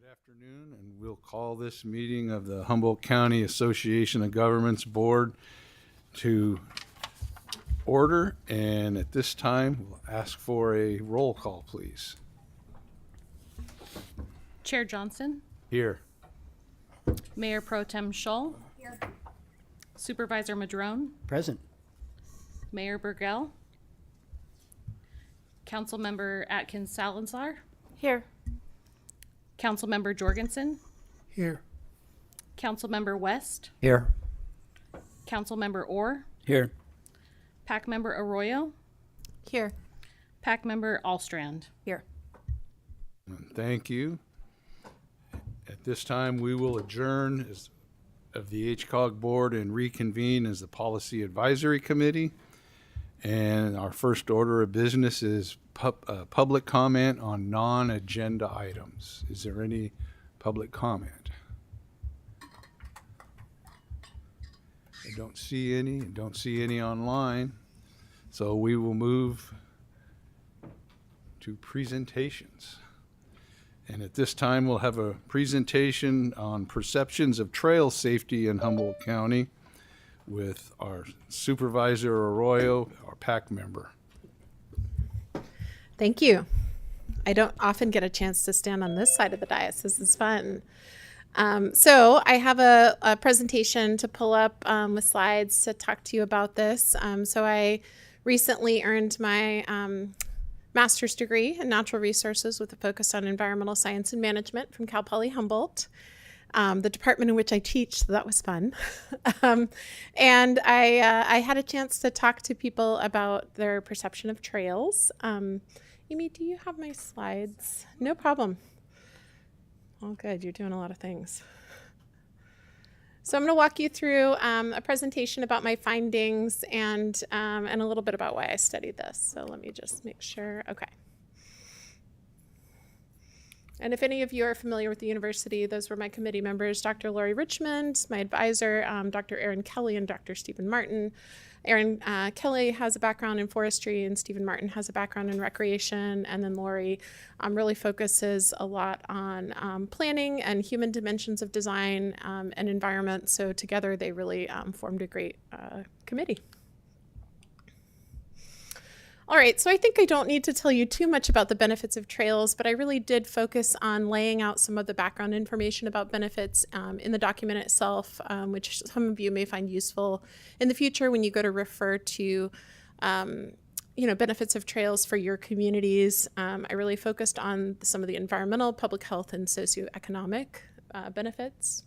Good afternoon, and we'll call this meeting of the Humboldt County Association of Governments Board to order. And at this time, we'll ask for a roll call, please. Chair Johnson, Here. Mayor Pro Tem Shull, Here. Supervisor Madrone, Present. Mayor Burgell, Councilmember Atkins Salazar, Here. Councilmember Jorgensen, Here. Councilmember West, Here. Councilmember Orr, Here. Pack Member Arroyo, Here. Pack Member Allstrand. Here. Thank you. At this time, we will adjourn as of the HCOG Board and reconvene as the Policy Advisory Committee. And our first order of business is public comment on non-agenda items. Is there any public comment? I don't see any. I don't see any online. So we will move to presentations. And at this time, we'll have a presentation on perceptions of trail safety in Humboldt County with our Supervisor Arroyo, our PAC member. Thank you. I don't often get a chance to stand on this side of the dais. This is fun. So I have a presentation to pull up with slides to talk to you about this. So I recently earned my master's degree in natural resources with a focus on environmental science and management from Cal Poly Humboldt, the department in which I teach, so that was fun. And I had a chance to talk to people about their perception of trails. Amy, do you have my slides? No problem. Oh, good. You're doing a lot of things. So I'm going to walk you through a presentation about my findings and a little bit about why I studied this. So let me just make sure. Okay. And if any of you are familiar with the university, those were my committee members, Dr. Lori Richmond, my advisor, Dr. Aaron Kelly, and Dr. Stephen Martin. Aaron Kelly has a background in forestry, and Stephen Martin has a background in recreation. And then Lori really focuses a lot on planning and human dimensions of design and environment. So together they really formed a great committee. All right, so I think I don't need to tell you too much about the benefits of trails, but I really did focus on laying out some of the background information about benefits in the document itself, which some of you may find useful in the future when you go to refer to benefits of trails for your communities. I really focused on some of the environmental, public health, and socioeconomic benefits.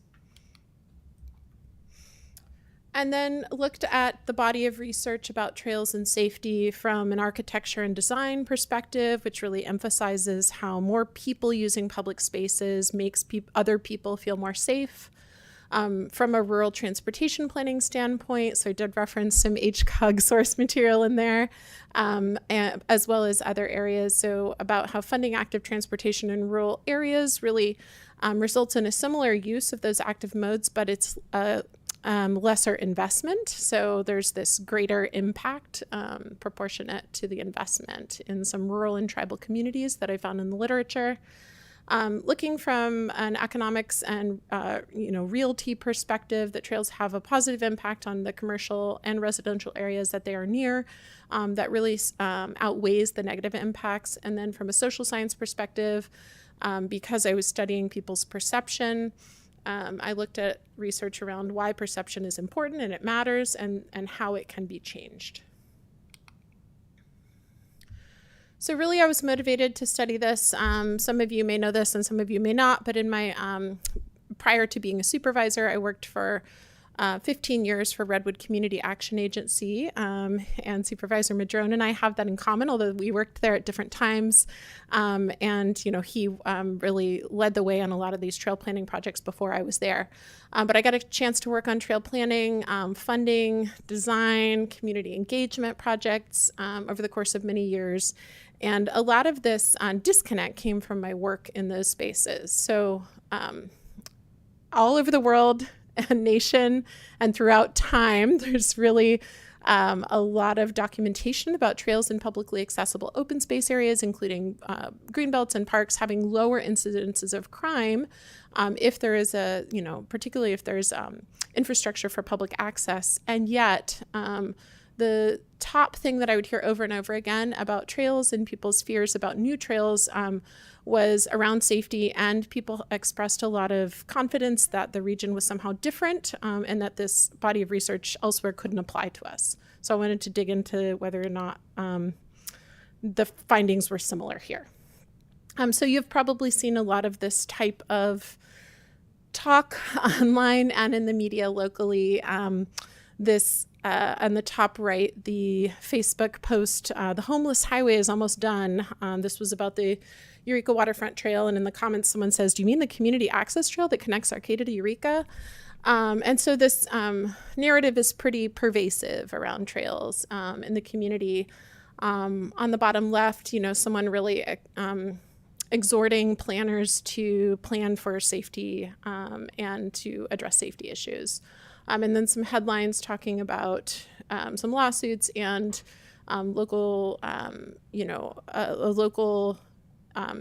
And then looked at the body of research about trails and safety from an architecture and design perspective, which really emphasizes how more people using public spaces makes other people feel more safe. From a rural transportation planning standpoint, so I did reference some HCOG source material in there, as well as other areas. So about how funding active transportation in rural areas really results in a similar use of those active modes, but it's lesser investment. So there's this greater impact proportionate to the investment in some rural and tribal communities that I found in the literature. Looking from an economics and realty perspective, that trails have a positive impact on the commercial and residential areas that they are near, that really outweighs the negative impacts. And then from a social science perspective, because I was studying people's perception, I looked at research around why perception is important and it matters, and how it can be changed. So really I was motivated to study this. Some of you may know this and some of you may not, but in my prior to being a supervisor, I worked for 15 years for Redwood Community Action Agency, and Supervisor Madrone and I have that in common, although we worked there at different times. He really led the way on a lot of these trail planning projects before I was there. But I got a chance to work on trail planning, funding, design, community engagement projects over the course of many years. And a lot of this disconnect came from my work in those spaces. So all over the world, and nation, and throughout time, there's really A lot of documentation about trails in publicly accessible open space areas, including greenbelts and parks, having lower incidences of crime if there is particularly if there's infrastructure for public access. And yet, the top thing that I would hear over and over again about trails and people's fears about new trails was around safety, and people expressed a lot of confidence that the region was somehow different and that this body of research elsewhere couldn't apply to us. So I wanted to dig into whether or not the findings were similar here. So you've probably seen a lot of this type of talk online and in the media locally. This on the top right, the Facebook post, the homeless highway is almost done. This was about the Eureka Waterfront Trail, and in the comments someone says, do you mean the community access trail that connects Arcata to Eureka? And so this narrative is pretty pervasive around trails in the community. On the bottom left, someone really exhorting planners to plan for safety and to address safety issues. And then some headlines talking about some lawsuits and a local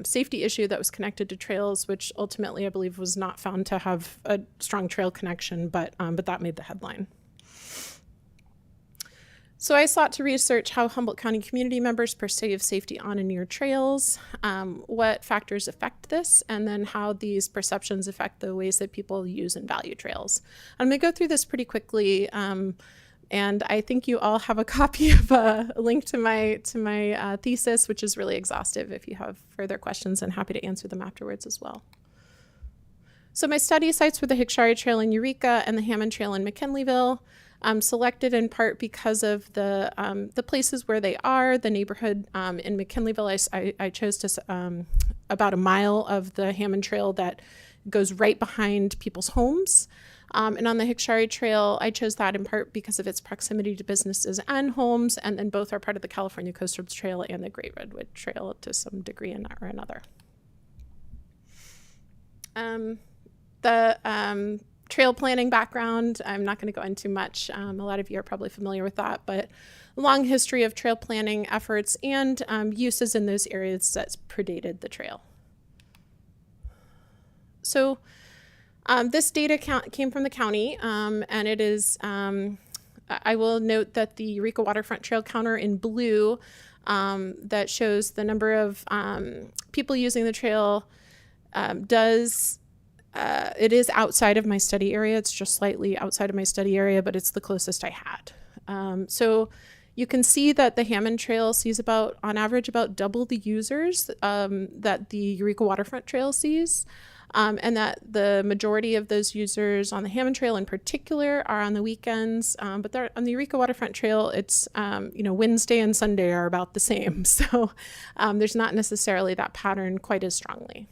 safety issue that was connected to trails, which ultimately I believe was not found to have a strong trail connection, but that made the headline. So I sought to research how Humboldt County community members perceive safety on and near trails, what factors affect this, and then how these perceptions affect the ways that people use and value trails. I'm going to go through this pretty quickly, and I think you all have a copy of a link to my thesis, which is really exhaustive. If you have further questions, I'm happy to answer them afterwards as well. So my study sites were the Hickshire Trail in Eureka and the Hammond Trail in McKinleyville. Selected in part because of the places where they are. The neighborhood in McKinleyville, I chose to about a mile of the Hammond Trail that goes right behind people's homes. And on the Hickshire Trail, I chose that in part because of its proximity to businesses and homes, and then both are part of the California Coastal Trail and the Great Redwood Trail to some degree or another. The trail planning background, I'm not going to go into much. A lot of you are probably familiar with that, but a long history of trail planning efforts and uses in those areas that predated the trail. So this data came from the county, and it is, I will note that the Eureka Waterfront Trail counter in blue that shows the number of people using the trail it is outside of my study area. It's just slightly outside of my study area, but it's the closest I had. So you can see that the Hammond Trail sees on average, about double the users that the Eureka Waterfront Trail sees, and that the majority of those users on the Hammond Trail in particular are on the weekends. But on the Eureka Waterfront Trail, it's, Wednesday and Sunday are about the same. So there's not necessarily that pattern quite as strongly.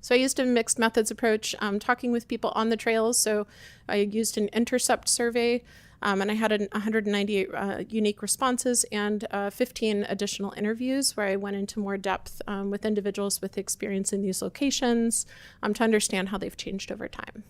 So I used a mixed methods approach, talking with people on the trails. So I used an intercept survey, and I had 198 unique responses and 15 additional interviews where I went into more depth with individuals with experience in these locations to understand how they've changed over time.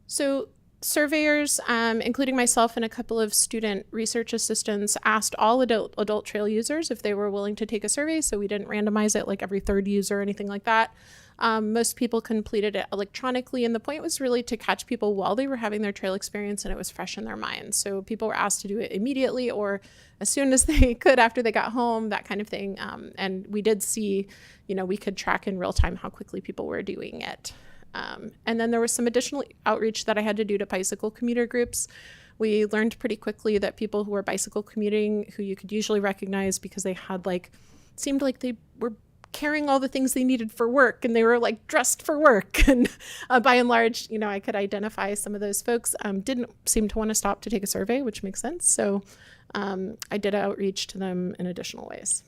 So surveyors, including myself and a couple of student research assistants, asked all adult trail users if they were willing to take a survey, so we didn't randomize it like every third user or anything like that. Most people completed it electronically, and the point was really to catch people while they were having their trail experience and it was fresh in their minds. So people were asked to do it immediately or as soon as they could after they got home, that kind of thing. And we did see, we could track in real time how quickly people were doing it. And then there was some additional outreach that I had to do to bicycle commuter groups. We learned pretty quickly that people who were bicycle commuting, who you could usually recognize because they had seemed like they were carrying all the things they needed for work and they were dressed for work. And by and large, I could identify some of those folks, didn't seem to want to stop to take a survey, which makes sense. So I did outreach to them in additional ways.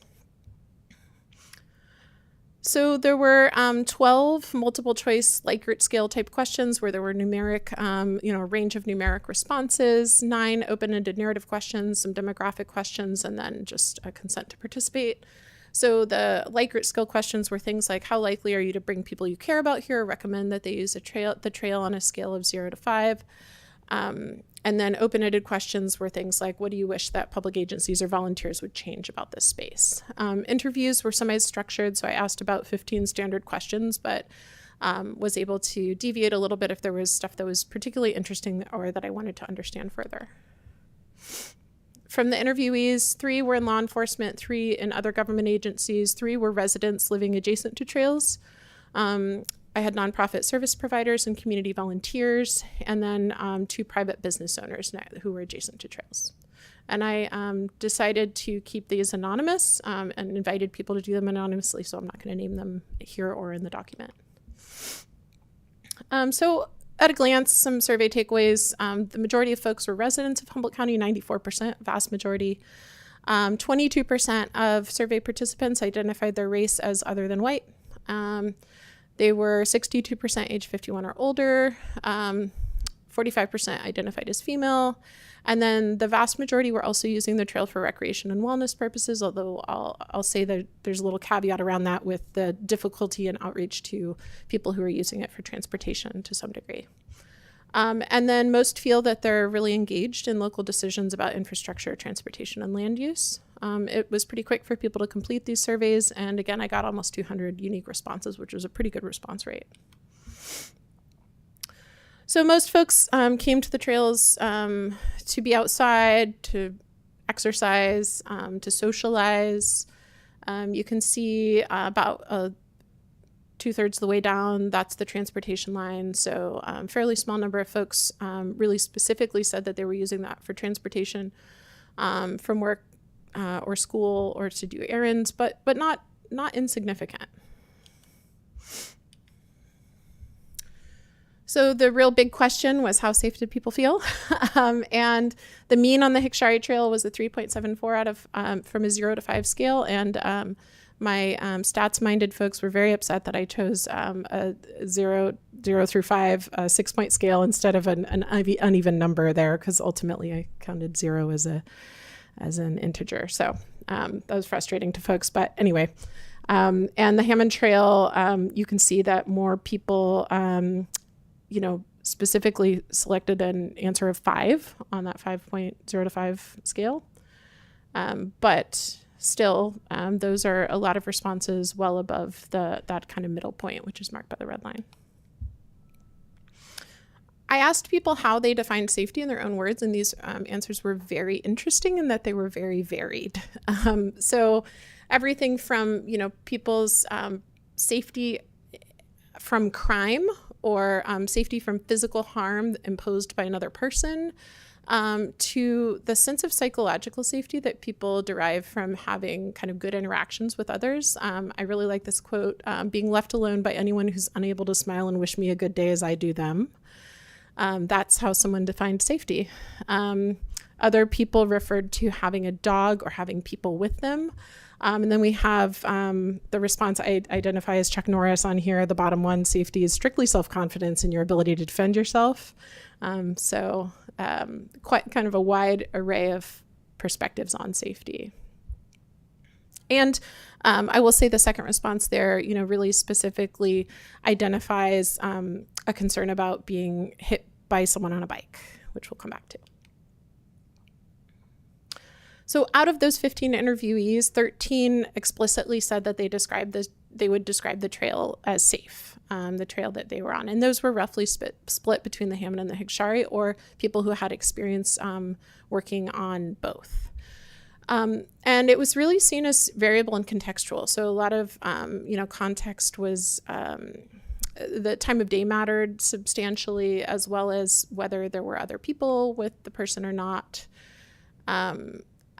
So there were 12 multiple choice Likert scale type questions where there were numeric, a range of numeric responses, 9 open-ended narrative questions, some demographic questions, and then just a consent to participate. So the Likert skill questions were things like, how likely are you to bring people you care about here? Recommend that they use the trail on a scale of 0 to 5. And then open-ended questions were things like, what do you wish that public agencies or volunteers would change about this space? Interviews were semi-structured, so I asked about 15 standard questions, but was able to deviate a little bit if there was stuff that was particularly interesting or that I wanted to understand further. From the interviewees, 3 were in law enforcement, 3 in other government agencies, 3 were residents living adjacent to trails. I had nonprofit service providers and community volunteers, and then 2 private business owners who were adjacent to trails. And I decided to keep these anonymous and invited people to do them anonymously, so I'm not going to name them here or in the document. So at a glance, some survey takeaways. The majority of folks were residents of Humboldt County, 94%, vast majority. 22% of survey participants identified their race as other than white. They were 62% age 51 or older, 45% identified as female, and then the vast majority were also using the trail for recreation and wellness purposes, although I'll say that there's a little caveat around that with the difficulty in outreach to people who are using it for transportation to some degree. And then most feel that they're really engaged in local decisions about infrastructure, transportation, and land use. It was pretty quick for people to complete these surveys, and again, I got almost 200 unique responses, which was a pretty good response rate. So most folks came to the trails to be outside, to exercise, to socialize. You can see about 2/3 of the way down, that's the transportation line. So fairly small number of folks really specifically said that they were using that for transportation from work or school or to do errands, but not insignificant. So the real big question was, how safe did people feel? And the mean on the Hickory Trail was a 3.74 out of from a 0 to 5 scale. And my stats-minded folks were very upset that I chose a 0 through 5 6-point scale instead of an uneven number there, because ultimately I counted 0 as an integer. So that was frustrating to folks. But anyway, and the Hammond Trail, you can see that more people specifically selected an answer of 5 on that 5.0 to 5 scale. But still, those are a lot of responses well above that kind of middle point, which is marked by the red line. I asked people how they defined safety in their own words, and these answers were very interesting in that they were very varied. So everything from, people's safety from crime or safety from physical harm imposed by another person, to the sense of psychological safety that people derive from having kind of good interactions with others. I really like this quote, being left alone by anyone who's unable to smile and wish me a good day as I do them. That's how someone defined safety. Other people referred to having a dog or having people with them. And then we have the response I identify as Chuck Norris on here. The bottom one, safety is strictly self-confidence in your ability to defend yourself. So quite kind of a wide array of perspectives on safety. And I will say the second response there, really specifically identifies a concern about being hit by someone on a bike, which we'll come back to. So out of those 15 interviewees, 13 explicitly said that they would describe the trail as safe, the trail that they were on. And those were roughly split between the Hammond and the Hickory, or people who had experience working on both. And it was really seen as variable and contextual. So a lot of, context was, the time of day mattered substantially, as well as whether there were other people with the person or not.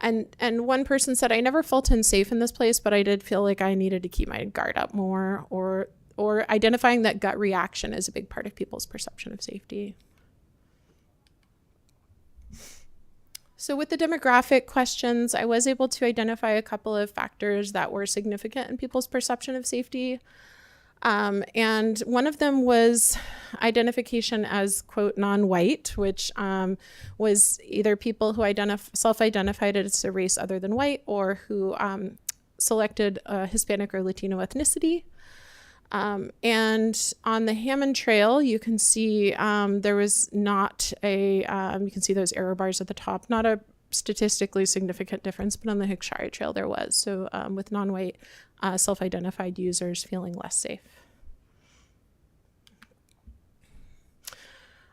And one person said, I never felt unsafe in this place, but I did feel like I needed to keep my guard up more, or identifying that gut reaction is a big part of people's perception of safety. So with the demographic questions, I was able to identify a couple of factors that were significant in people's perception of safety. And one of them was identification as, quote, non-white, which was either people who self-identified as a race other than white, or who selected Hispanic or Latino ethnicity. And on the Hammond Trail, you can see there was not a, you can see those error bars at the top, not a statistically significant difference, but on the Hickory Trail there was. So with non-white self-identified users feeling less safe.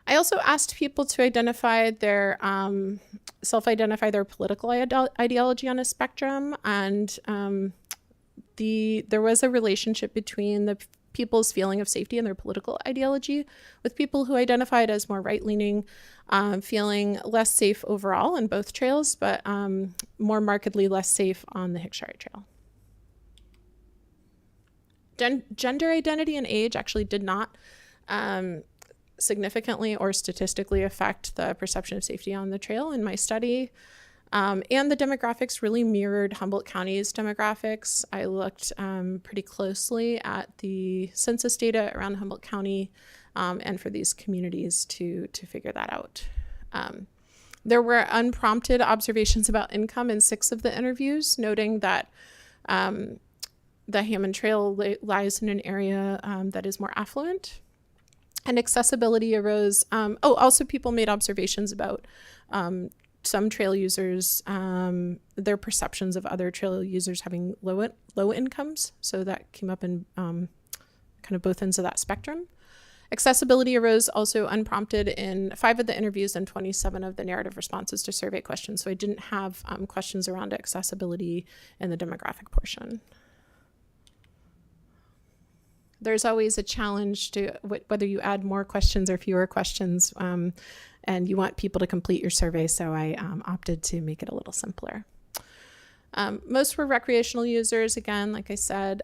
I also asked people to identify their, self-identify their political ideology on a spectrum, and there was a relationship between the people's feeling of safety and their political ideology, with people who identified as more right-leaning feeling less safe overall on both trails, but more markedly less safe on the Hickory Trail. Gender identity and age actually did not significantly or statistically affect the perception of safety on the trail in my study. And the demographics really mirrored Humboldt County's demographics. I looked pretty closely at the census data around Humboldt County and for these communities to figure that out. There were unprompted observations about income in 6 of the interviews, noting that the Hammond Trail lies in an area that is more affluent. And accessibility arose. Also people made observations about some trail users, their perceptions of other trail users having low incomes. So that came up in kind of both ends of that spectrum. Accessibility arose also unprompted in 5 of the interviews and 27 of the narrative responses to survey questions. So I didn't have questions around accessibility in the demographic portion. There's always a challenge to whether you add more questions or fewer questions, and you want people to complete your survey, so I opted to make it a little simpler. Most were recreational users. Again, like I said,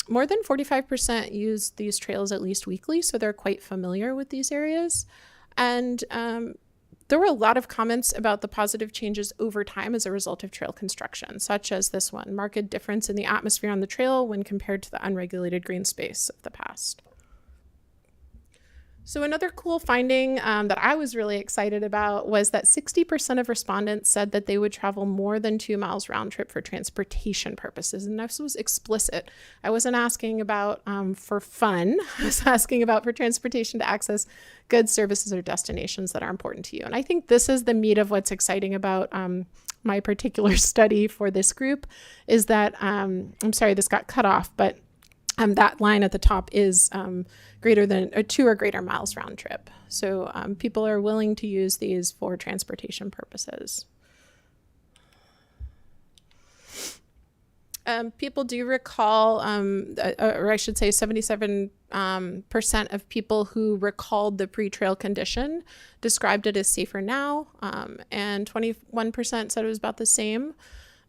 more than 45% use these trails at least weekly, so they're quite familiar with these areas. And there were a lot of comments about the positive changes over time as a result of trail construction, such as this one: marked difference in the atmosphere on the trail when compared to the unregulated green space of the past. So another cool finding that I was really excited about was that 60% of respondents said that they would travel more than 2 miles round trip for transportation purposes. And this was explicit. I wasn't asking about for fun. I was asking about for transportation to access goods, services, or destinations that are important to you. And I think this is the meat of what's exciting about my particular study for this group, is that, I'm sorry, this got cut off, but that line at the top is greater than 2 or greater miles round trip. So people are willing to use these for transportation purposes. People do recall, or I should say 77% of people who recalled the pre-trail condition described it as safer now, and 21% said it was about the same.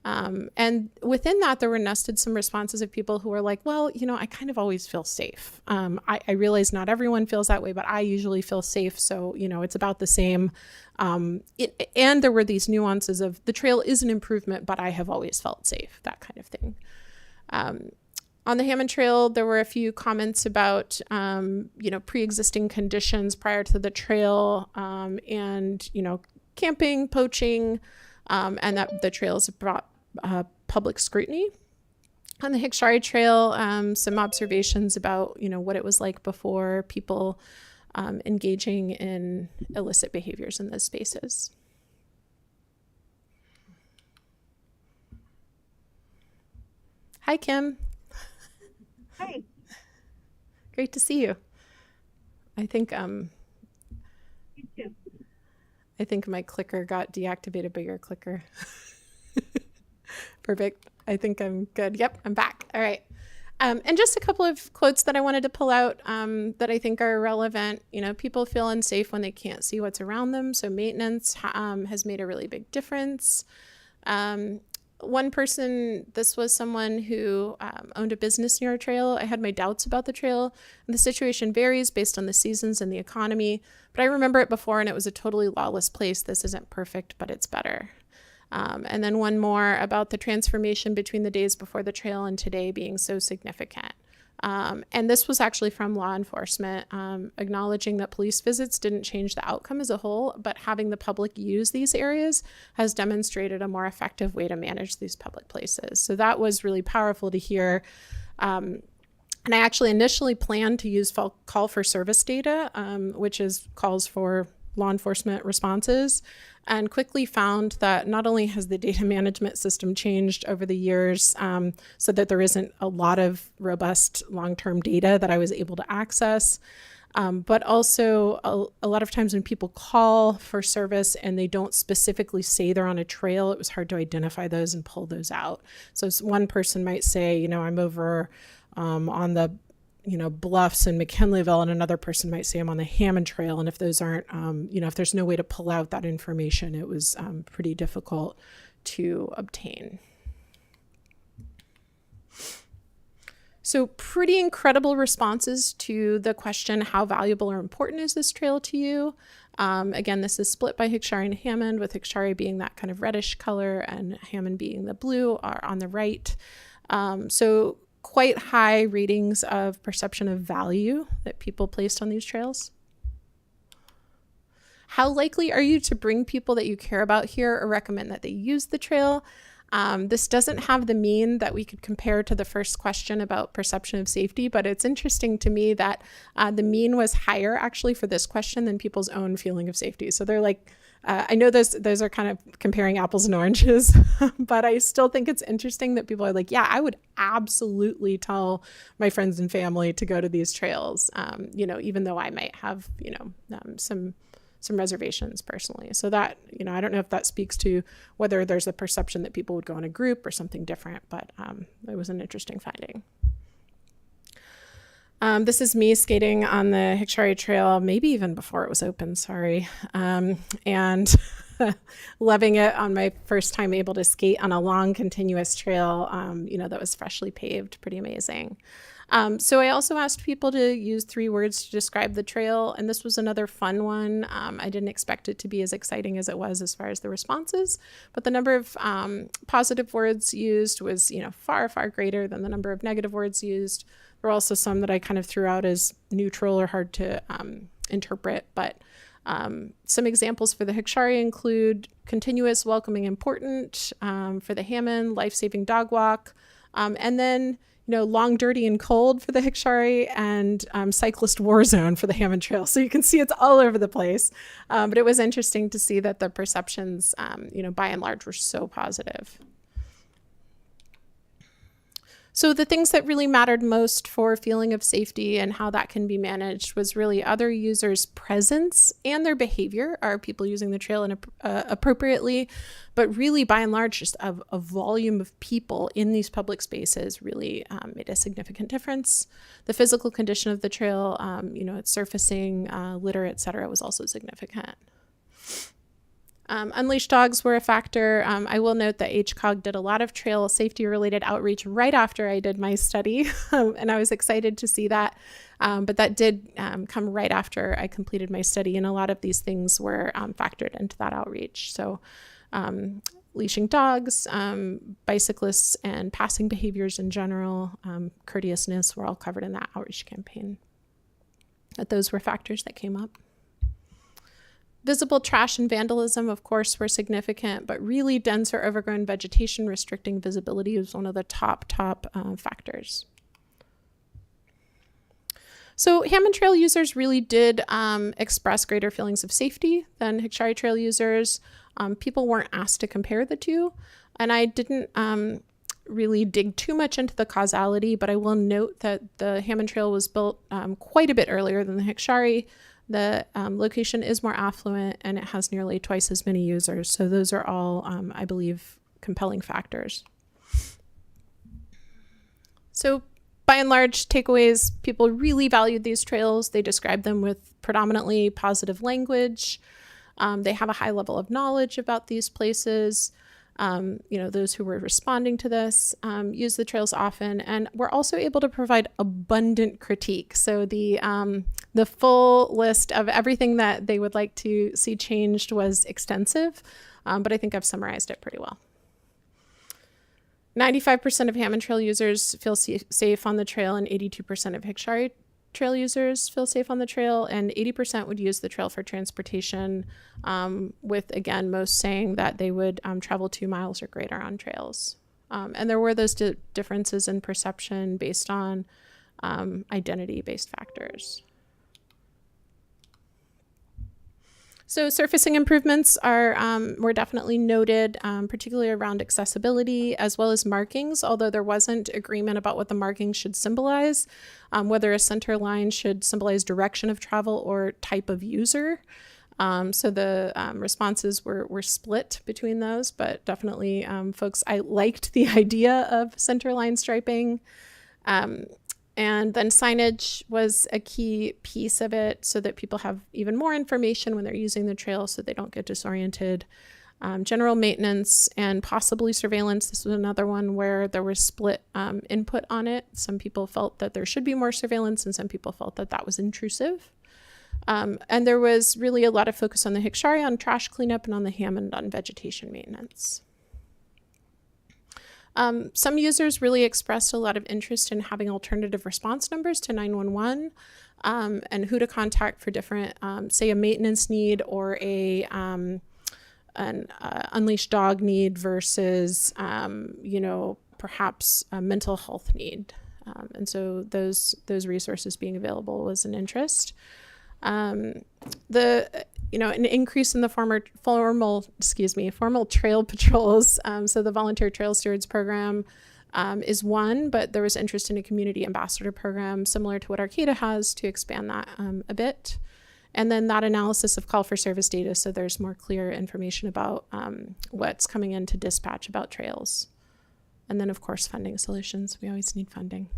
And within that, there were nested some responses of people who were like, well, you know, I kind of always feel safe. I realize not everyone feels that way, but I usually feel safe. So, you know, it's about the same. And there were these nuances of the trail is an improvement, but I have always felt safe, that kind of thing. On the Hammond Trail, there were a few comments about, you know, pre-existing conditions prior to the trail, and, you know, camping, poaching, and that the trails have brought public scrutiny. On the Hickory Trail, some observations about, you know, what it was like before, people engaging in illicit behaviors in those spaces. Hi, Kim. Hi. Great to see you. I think You too. I think my clicker got deactivated by your clicker. Perfect. I think I'm good. Yep, I'm back. All right. And just a couple of quotes that I wanted to pull out that I think are relevant. You know, people feel unsafe when they can't see what's around them. So maintenance has made a really big difference. One person, this was someone who owned a business near a trail. I had my doubts about the trail. And the situation varies based on the seasons and the economy. But I remember it before, and it was a totally lawless place. This isn't perfect, but it's better. And then one more about the transformation between the days before the trail and today being so significant. And this was actually from law enforcement, acknowledging that police visits didn't change the outcome as a whole, but having the public use these areas has demonstrated a more effective way to manage these public places. So that was really powerful to hear. And I actually initially planned to use call for service data, which is calls for law enforcement responses, and quickly found that not only has the data management system changed over the years so that there isn't a lot of robust long-term data that I was able to access, but also a lot of times when people call for service and they don't specifically say they're on a trail, it was hard to identify those and pull those out. So one person might say, I'm over on the bluffs in McKinleyville, and another person might say I'm on the Hammond Trail. And if those aren't, if there's no way to pull out that information, it was pretty difficult to obtain. So pretty incredible responses to the question, how valuable or important is this trail to you? Again, this is split by Hickshari and Hammond, with Hickshari being that kind of reddish color and Hammond being the blue are on the right. So quite high ratings of perception of value that people placed on these trails. How likely are you to bring people that you care about here or recommend that they use the trail? This doesn't have the mean that we could compare to the first question about perception of safety, but it's interesting to me that the mean was higher actually for this question than people's own feeling of safety. So they're like, I know those are kind of comparing apples and oranges, but I still think it's interesting that people are like, yeah, I would absolutely tell my friends and family to go to these trails, even though I might have, some reservations personally. So that, I don't know if that speaks to whether there's a perception that people would go in a group or something different, but it was an interesting finding. This is me skating on the Hickshari Trail, maybe even before it was open, sorry. And loving it on my first time able to skate on a long continuous trail, that was freshly paved, pretty amazing. So I also asked people to use 3 words to describe the trail, and this was another fun one. I didn't expect it to be as exciting as it was as far as the responses, but the number of positive words used was, far, far greater than the number of negative words used. There were also some that I kind of threw out as neutral or hard to interpret, but some examples for the Hickshari include continuous, welcoming, important. For the Hammond, life-saving dog walk, and then long, dirty, and cold for the Hickshari, and cyclist war zone for the Hammond Trail. So you can see it's all over the place. But it was interesting to see that the perceptions, by and large, were so positive. So the things that really mattered most for feeling of safety and how that can be managed was really other users' presence and their behavior. Are people using the trail appropriately? But really, by and large, just a volume of people in these public spaces really made a significant difference. The physical condition of the trail, its surfacing, litter, et cetera, was also significant. Unleashed dogs were a factor. I will note that HCOG did a lot of trail safety related outreach right after I did my study, and I was excited to see that. But that did come right after I completed my study, and a lot of these things were factored into that outreach. So leashing dogs, bicyclists, and passing behaviors in general, courteousness were all covered in that outreach campaign. But those were factors that came up. Visible trash and vandalism, of course, were significant, but really dense or overgrown vegetation restricting visibility was one of the top factors. So Hammond Trail users really did express greater feelings of safety than Hickshari Trail users. People weren't asked to compare the two, and I didn't really dig too much into the causality, but I will note that the Hammond Trail was built quite a bit earlier than the Hickshari. The location is more affluent, and it has nearly twice as many users. So those are all, I believe, compelling factors. So by and large, takeaways, people really valued these trails. They described them with predominantly positive language. They have a high level of knowledge about these places. Those who were responding to this use the trails often, and we're also able to provide abundant critique. So the full list of everything that they would like to see changed was extensive, but I think I've summarized it pretty well. 95% of Hammond Trail users feel safe on the trail, and 82% of Hickory Trail users feel safe on the trail, and 80% would use the trail for transportation, with, again, most saying that they would travel 2 miles or greater on trails. And there were those differences in perception based on identity-based factors. So surfacing improvements were definitely noted, particularly around accessibility as well as markings, although there wasn't agreement about what the markings should symbolize, whether a center line should symbolize direction of travel or type of user. So the responses were split between those, but definitely I liked the idea of center line striping. And then signage was a key piece of it so that people have even more information when they're using the trail so they don't get disoriented. General maintenance and possibly surveillance. This was another one where there was split input on it. Some people felt that there should be more surveillance and some people felt that that was intrusive. And there was really a lot of focus on the Hickory on trash cleanup and on the Hammond on vegetation maintenance. Some users really expressed a lot of interest in having alternative response numbers to 911 and who to contact for different, say, a maintenance need or an unleashed dog need versus, perhaps a mental health need. And so those resources being available was an interest. An increase in the formal trail patrols. So the Volunteer Trail Stewards program is one, but there was interest in a community ambassador program similar to what Arcata has to expand that a bit. And then that analysis of call for service data, so there's more clear information about what's coming in to dispatch about trails. And then, of course, funding solutions. We always need funding.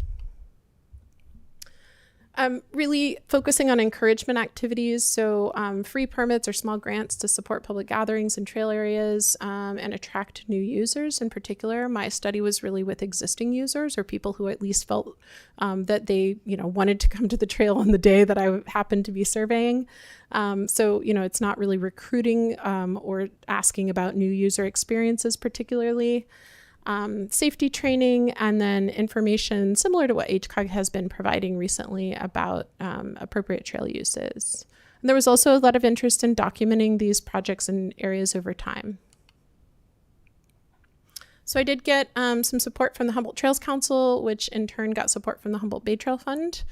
Really focusing on encouragement activities, so free permits or small grants to support public gatherings and trail areas and attract new users in particular. My study was really with existing users or people who at least felt that they wanted to come to the trail on the day that I happened to be surveying. So it's not really recruiting or asking about new user experiences particularly. Safety training, and then information similar to what HCOG has been providing recently about appropriate trail uses. And there was also a lot of interest in documenting these projects and areas over time. So I did get some support from the Humboldt Trails Council, which in turn got support from the Humboldt Bay Trail Fund.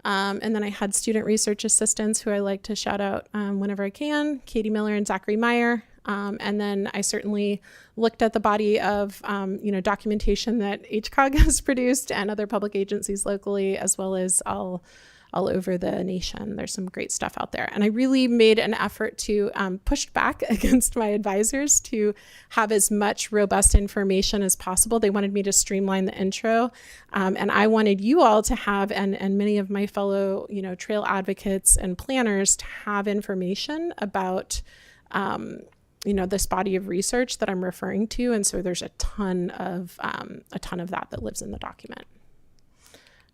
And then I had student research assistants who I like to shout out whenever I can, Katie Miller and Zachary Meyer. And then I certainly looked at the body of, documentation that HCOG has produced and other public agencies locally, as well as all over the nation. There's some great stuff out there. And I really made an effort to push back against my advisors to have as much robust information as possible. They wanted me to streamline the intro. And I wanted you all to have, and many of my fellow, trail advocates and planners to have information about this body of research that I'm referring to. And so there's a ton of that lives in the document.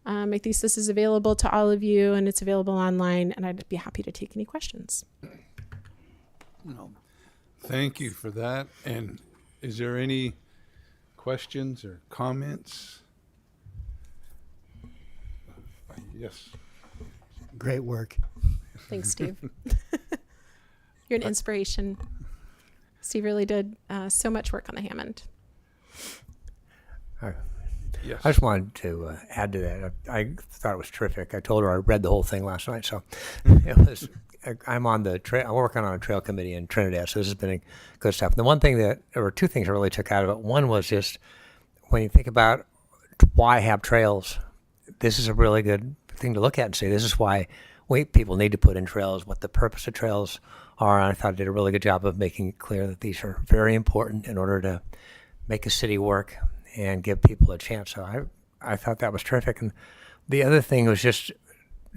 My thesis is available to all of you and it's available online, and I'd be happy to take any questions. Well, thank you for that. And is there any questions or comments? Yes. Great work. Thanks, Steve. You're an inspiration. Steve really did so much work on the Hammond. Yes. I just wanted to add to that. I thought it was terrific. I told her I read the whole thing last night, so it was. I'm on the trail. I'm working on a trail committee in Trinidad, so this has been good stuff. And the one thing there were two things I really took out of it. One was just when you think about why have trails, this is a really good thing to look at and say this is why people need to put in trails, what the purpose of trails are. And I thought I did a really good job of making it clear that these are very important in order to make a city work and give people a chance. So I thought that was terrific. And the other thing was just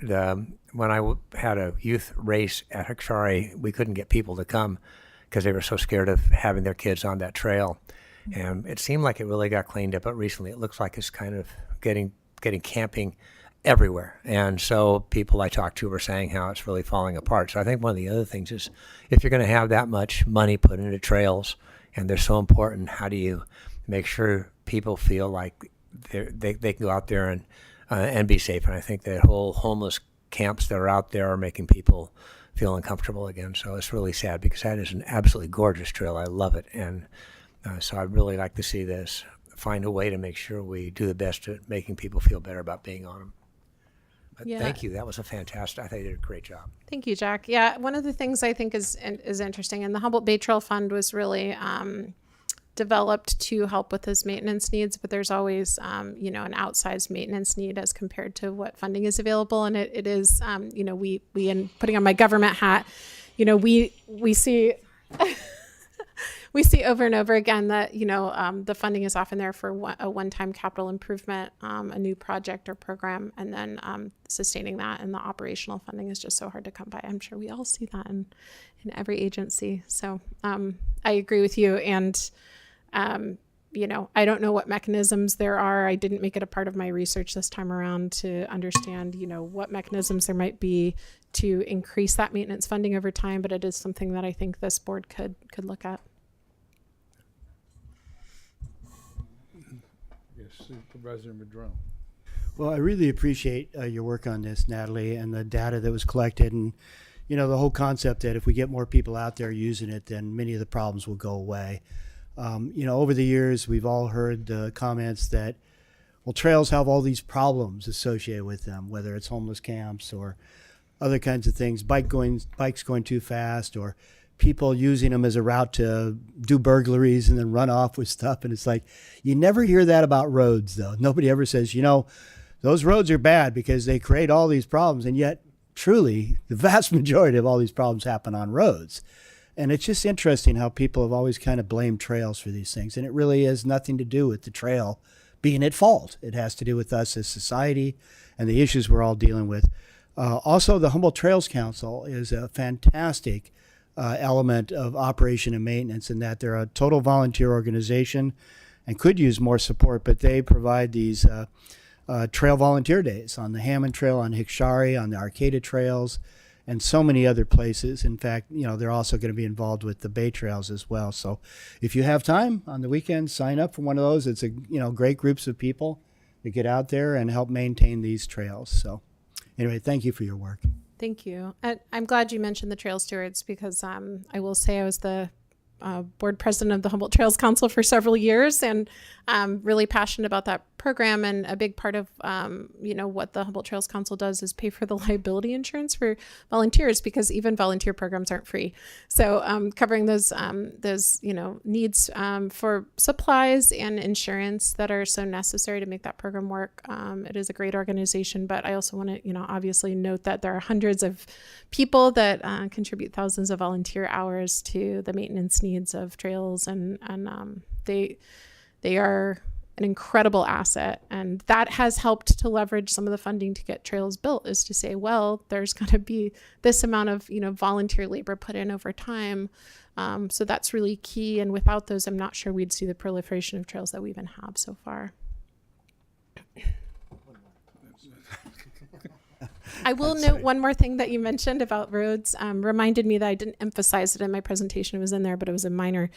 when I had a youth race at Hickory, we couldn't get people to come because they were so scared of having their kids on that trail. And it seemed like it really got cleaned up, but recently it looks like it's kind of getting camping everywhere. And so people I talked to were saying how it's really falling apart. So I think one of the other things is if you're going to have that much money put into trails and they're so important, how do you make sure people feel like they can go out there and be safe. And I think that whole homeless camps that are out there are making people feel uncomfortable again. So it's really sad because that is an absolutely gorgeous trail. I love it. And so I'd really like to see this find a way to make sure we do the best at making people feel better about being on them. But Yeah. thank you. That was a fantastic, I think you did a great job. Thank you, Jack. Yeah, one of the things I think is interesting, and the Humboldt Bay Trail Fund was really developed to help with those maintenance needs, but there's always, an outsized maintenance need as compared to what funding is available. And it is, we in putting on my government hat, we see we see over and over again that, the funding is often there for a one-time capital improvement, a new project or program, and then sustaining that. And the operational funding is just so hard to come by. I'm sure we all see that in every agency. So I agree with you. And, I don't know what mechanisms there are. I didn't make it a part of my research this time around to understand, what mechanisms there might be to increase that maintenance funding over time. But it is something that I think this board could look at. Yes, Supervisor Madrone. Well, I really appreciate your work on this, Natalie, and the data that was collected, and the whole concept that if we get more people out there using it, then many of the problems will go away. Over the years, we've all heard the comments that, well, trails have all these problems associated with them, whether it's homeless camps or other kinds of things, bikes going too fast, or people using them as a route to do burglaries and then run off with stuff. And it's like, you never hear that about roads, though. Nobody ever says, those roads are bad because they create all these problems. And yet, truly, the vast majority of all these problems happen on roads. And it's just interesting how people have always kind of blamed trails for these things. And it really has nothing to do with the trail being at fault. It has to do with us as society and the issues we're all dealing with. Also, the Humboldt Trails Council is a fantastic element of operation and maintenance, in that they're a total volunteer organization and could use more support, but they provide these trail volunteer days on the Hammond Trail, on Hickshari, on the Arcata Trails, and so many other places. In fact, they're also going to be involved with the Bay Trails as well. So if you have time on the weekend, sign up for one of those. It's great groups of people that get out there and help maintain these trails. So anyway, thank you for your work. Thank you. And I'm glad you mentioned the Trail Stewards, because I will say I was the board president of the Humboldt Trails Council for several years, and really passionate about that program. And a big part of, what the Humboldt Trails Council does is pay for the liability insurance for volunteers, because even volunteer programs aren't free. So covering those needs for supplies and insurance that are so necessary to make that program work. It is a great organization, but I also want to, obviously note that there are hundreds of people that contribute thousands of volunteer hours to the maintenance needs of trails, and they are an incredible asset. And that has helped to leverage some of the funding to get trails built, is to say, well, there's going to be this amount of, volunteer labor put in over time. So that's really key. And without those, I'm not sure we'd see the proliferation of trails that we even have so far. I will note one more thing that you mentioned about roads, reminded me that I didn't emphasize it in my presentation. It was in there, but it was a minor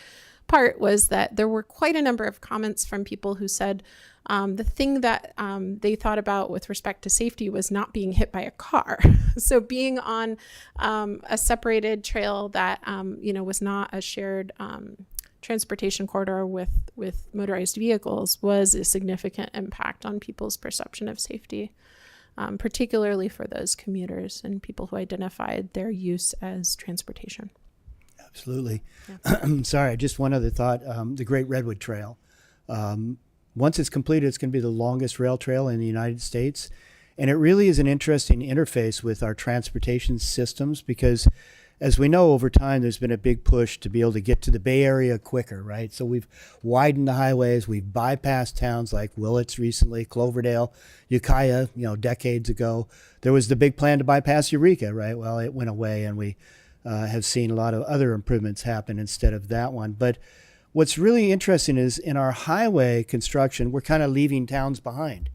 part, was that there were quite a number of comments from people who said the thing that they thought about with respect to safety was not being hit by a car. So being on a separated trail that, was not a shared transportation corridor with motorized vehicles was a significant impact on people's perception of safety. Particularly for those commuters and people who identified their use as transportation. Absolutely. Yeah. Sorry, just one other thought. The Great Redwood Trail. Once it's completed, it's going to be the longest rail trail in the United States. And it really is an interesting interface with our transportation systems, because as we know, over time, there's been a big push to be able to get to the Bay Area quicker, right? So we've widened the highways. We've bypassed towns like Willits recently, Cloverdale, Ukiah, decades ago. There was the big plan to bypass Eureka, right? Well, it went away, and we have seen a lot of other improvements happen instead of that one. But what's really interesting is in our highway construction, we're kind of leaving towns behind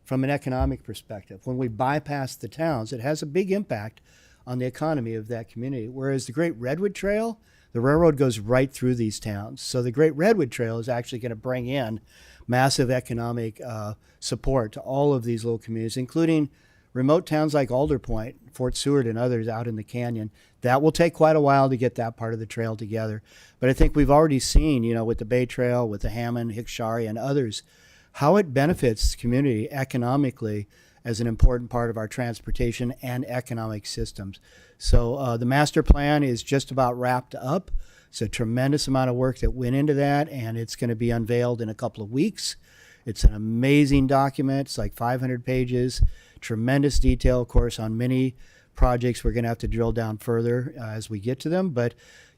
from an economic perspective. When we bypass the towns, it has a big impact on the economy of that community. Whereas the Great Redwood Trail, The railroad goes right through these towns. So the Great Redwood Trail is actually going to bring in massive economic support to all of these little communities, including remote towns like Alder Point, Fort Seward, and others out in the canyon. That will take quite a while to get that part of the trail together. But I think we've already seen, with the Bay Trail, with the Hammond, Hickshari, and others, how it benefits the community economically as an important part of our transportation and economic systems. So the master plan is just about wrapped up. It's a tremendous amount of work that went into that, and it's going to be unveiled in a couple of weeks. It's an amazing document. It's like 500 pages, tremendous detail, of course, on many projects. We're going to have to drill down further as we get to them. But,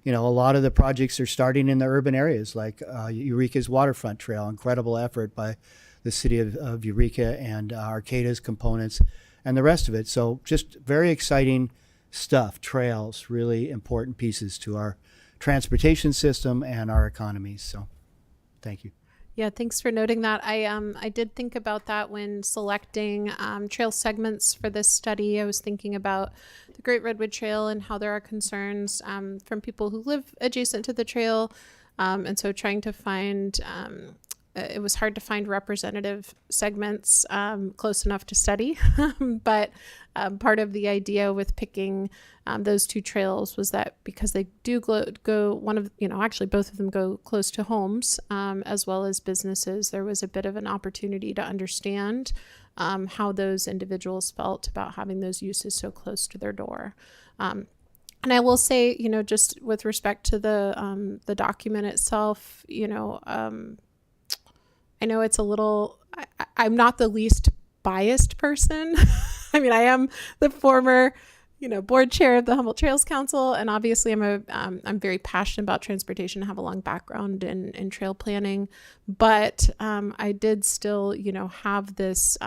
a lot of the projects are starting in the urban areas, like Eureka's Waterfront Trail, incredible effort by the city of Eureka and Arcata's components and the rest of it. So just very exciting stuff, trails, really important pieces to our transportation system and our economies. So thank you. Yeah, thanks for noting that. I did think about that when selecting trail segments for this study. I was thinking about the Great Redwood Trail and how there are concerns from people who live adjacent to the trail. And so trying to find, it was hard to find representative segments close enough to study. But part of the idea with picking those two trails was that because they do go one of, actually both of them go close to homes as well as businesses, there was a bit of an opportunity to understand how those individuals felt about having those uses so close to their door. And I will say, just with respect to the document itself, I know it's a little, I'm not the least biased person. I mean, I am the former, board chair of the Humboldt Trails Council, and obviously I'm very passionate about transportation, have a long background in trail planning, but I did still, have this,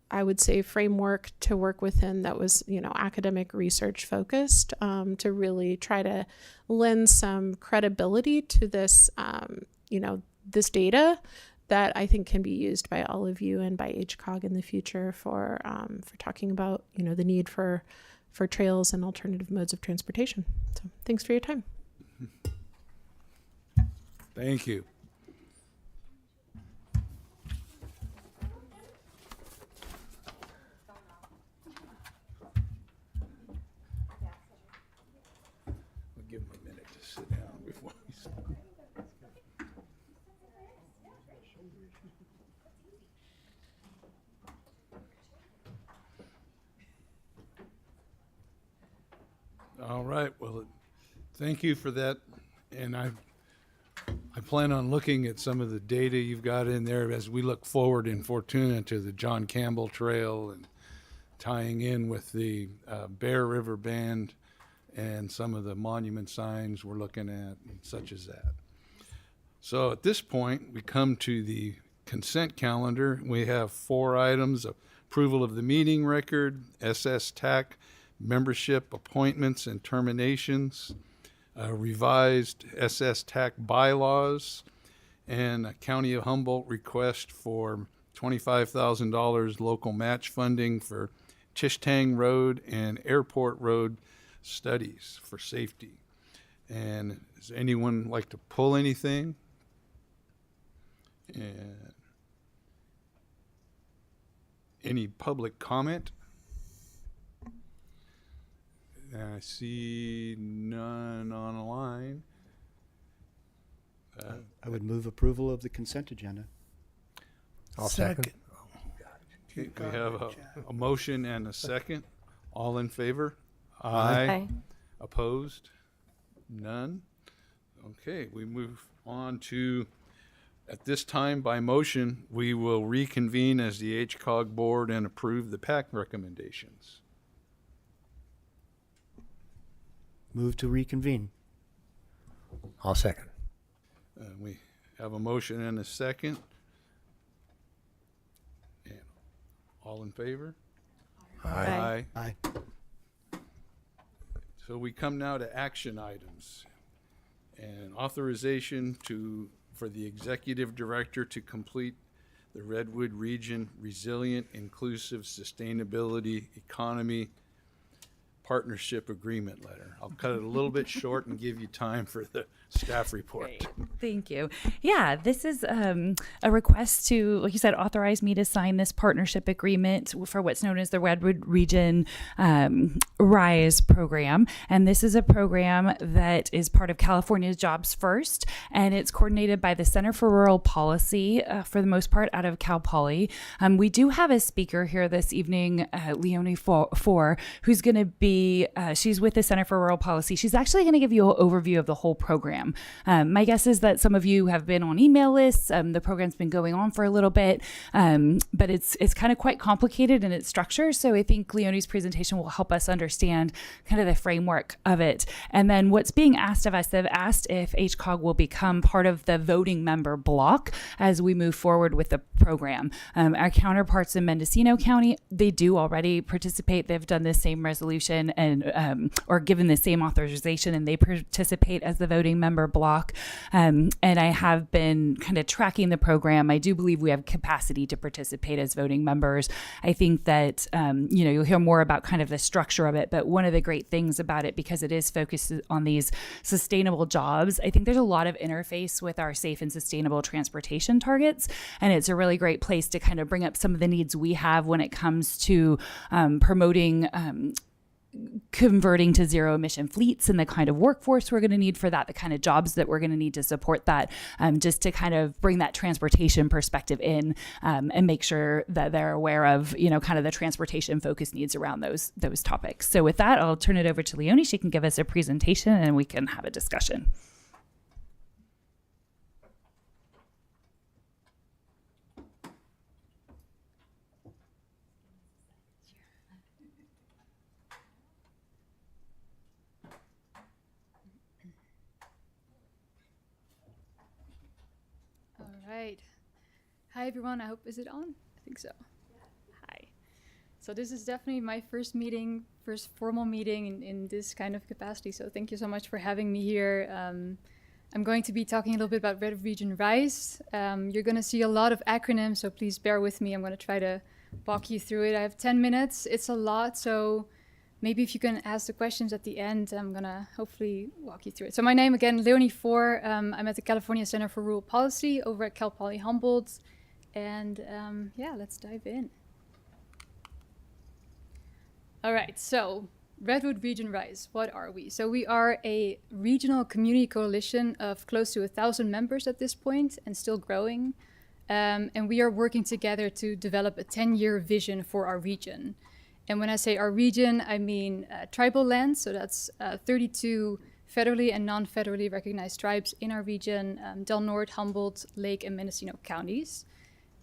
I would say framework to work within that was, academic research focused, to really try to lend some credibility to this, this data that I think can be used by all of you and by HCOG in the future for talking about, the need for trails and alternative modes of transportation. So thanks for your time. Thank you. We'll give him a minute to sit down before we start. All right, well, thank you for that. And I plan on looking at some of the data you've got in there as we look forward in Fortuna to the John Campbell Trail and tying in with the Bear River Band and some of the monument signs we're looking at, such as that. So at this point, we come to the consent calendar. We have 4 items: approval of the meeting record, SS TAC membership appointments and terminations, revised SS TAC bylaws, and a County of Humboldt request for $25,000 local match funding for Tishtang Road and Airport Road studies for safety. And does anyone like to pull anything? And any public comment? I see none on the line. I would move approval of the consent agenda. I'll second. Okay, we have a motion and a second. All in favor? Aye. Opposed? None? Okay, we move on to, at this time, by motion, we will reconvene as the HCOG board and approve the PAC recommendations. Move to reconvene. I'll second. We have a motion and a second. And all in favor? Aye. Aye. So we come now to action items and authorization for the executive director to complete the Redwood Region Resilient Inclusive Sustainability Economy partnership agreement letter. I'll cut it a little bit short and give you time for the staff report. Great. Thank you. Yeah, this is a request to, like you said, authorize me to sign this partnership agreement for what's known as the Redwood Region RISE program. And this is a program that is part of California's Jobs First, and it's coordinated by the Center for Rural Policy, for the most part, out of Cal Poly. We do have a speaker here this evening, Leonie Four, who's going to be, she's with the Center for Rural Policy. She's actually going to give you an overview of the whole program. My guess is that some of you have been on email lists. The program's been going on for a little bit, but it's kind of quite complicated in its structure. So I think Leonie's presentation will help us understand kind of the framework of it. And then what's being asked of us, they've asked if HCOG will become part of the voting member block as we move forward with the program. Our counterparts in Mendocino County, they do already participate. They've done the same resolution and or given the same authorization, and they participate as the voting member block. And I have been kind of tracking the program. I do believe we have capacity to participate as voting members. I think that you'll hear more about kind of the structure of it, but one of the great things about it, because it is focused on these sustainable jobs, I think there's a lot of interface with our safe and sustainable transportation targets, and it's a really great place to kind of bring up some of the needs we have when it comes to promoting converting to zero emission fleets and the kind of workforce we're going to need for that, the kind of jobs that we're going to need to support that, just to kind of bring that transportation perspective in, and make sure that they're aware of, kind of the transportation focus needs around those topics. So with that, I'll turn it over to Leonie. She can give us a presentation and we can have a discussion. Right. Hi, everyone. I hope, is it on? I think so. Hi. So this is definitely my first formal meeting in this kind of capacity. So thank you so much for having me here. I'm going to be talking a little bit about Red Region RISE. You're going to see a lot of acronyms, so please bear with me. I'm going to try to walk you through it. I have 10 minutes. It's a lot, so maybe if you can ask the questions at the end, I'm going to hopefully walk you through it. So my name, again, Leonie Four. I'm at the California Center for Rural Policy over at Cal Poly Humboldt. And let's dive in. All right, so Redwood Region RISE, what are we? So we are a regional community coalition of close to 1,000 members at this point and still growing. And we are working together to develop a 10-year vision for our region. And when I say our region, I mean tribal lands. So that's 32 federally and non-federally recognized tribes in our region, Del Norte, Humboldt, Lake, and Mendocino counties.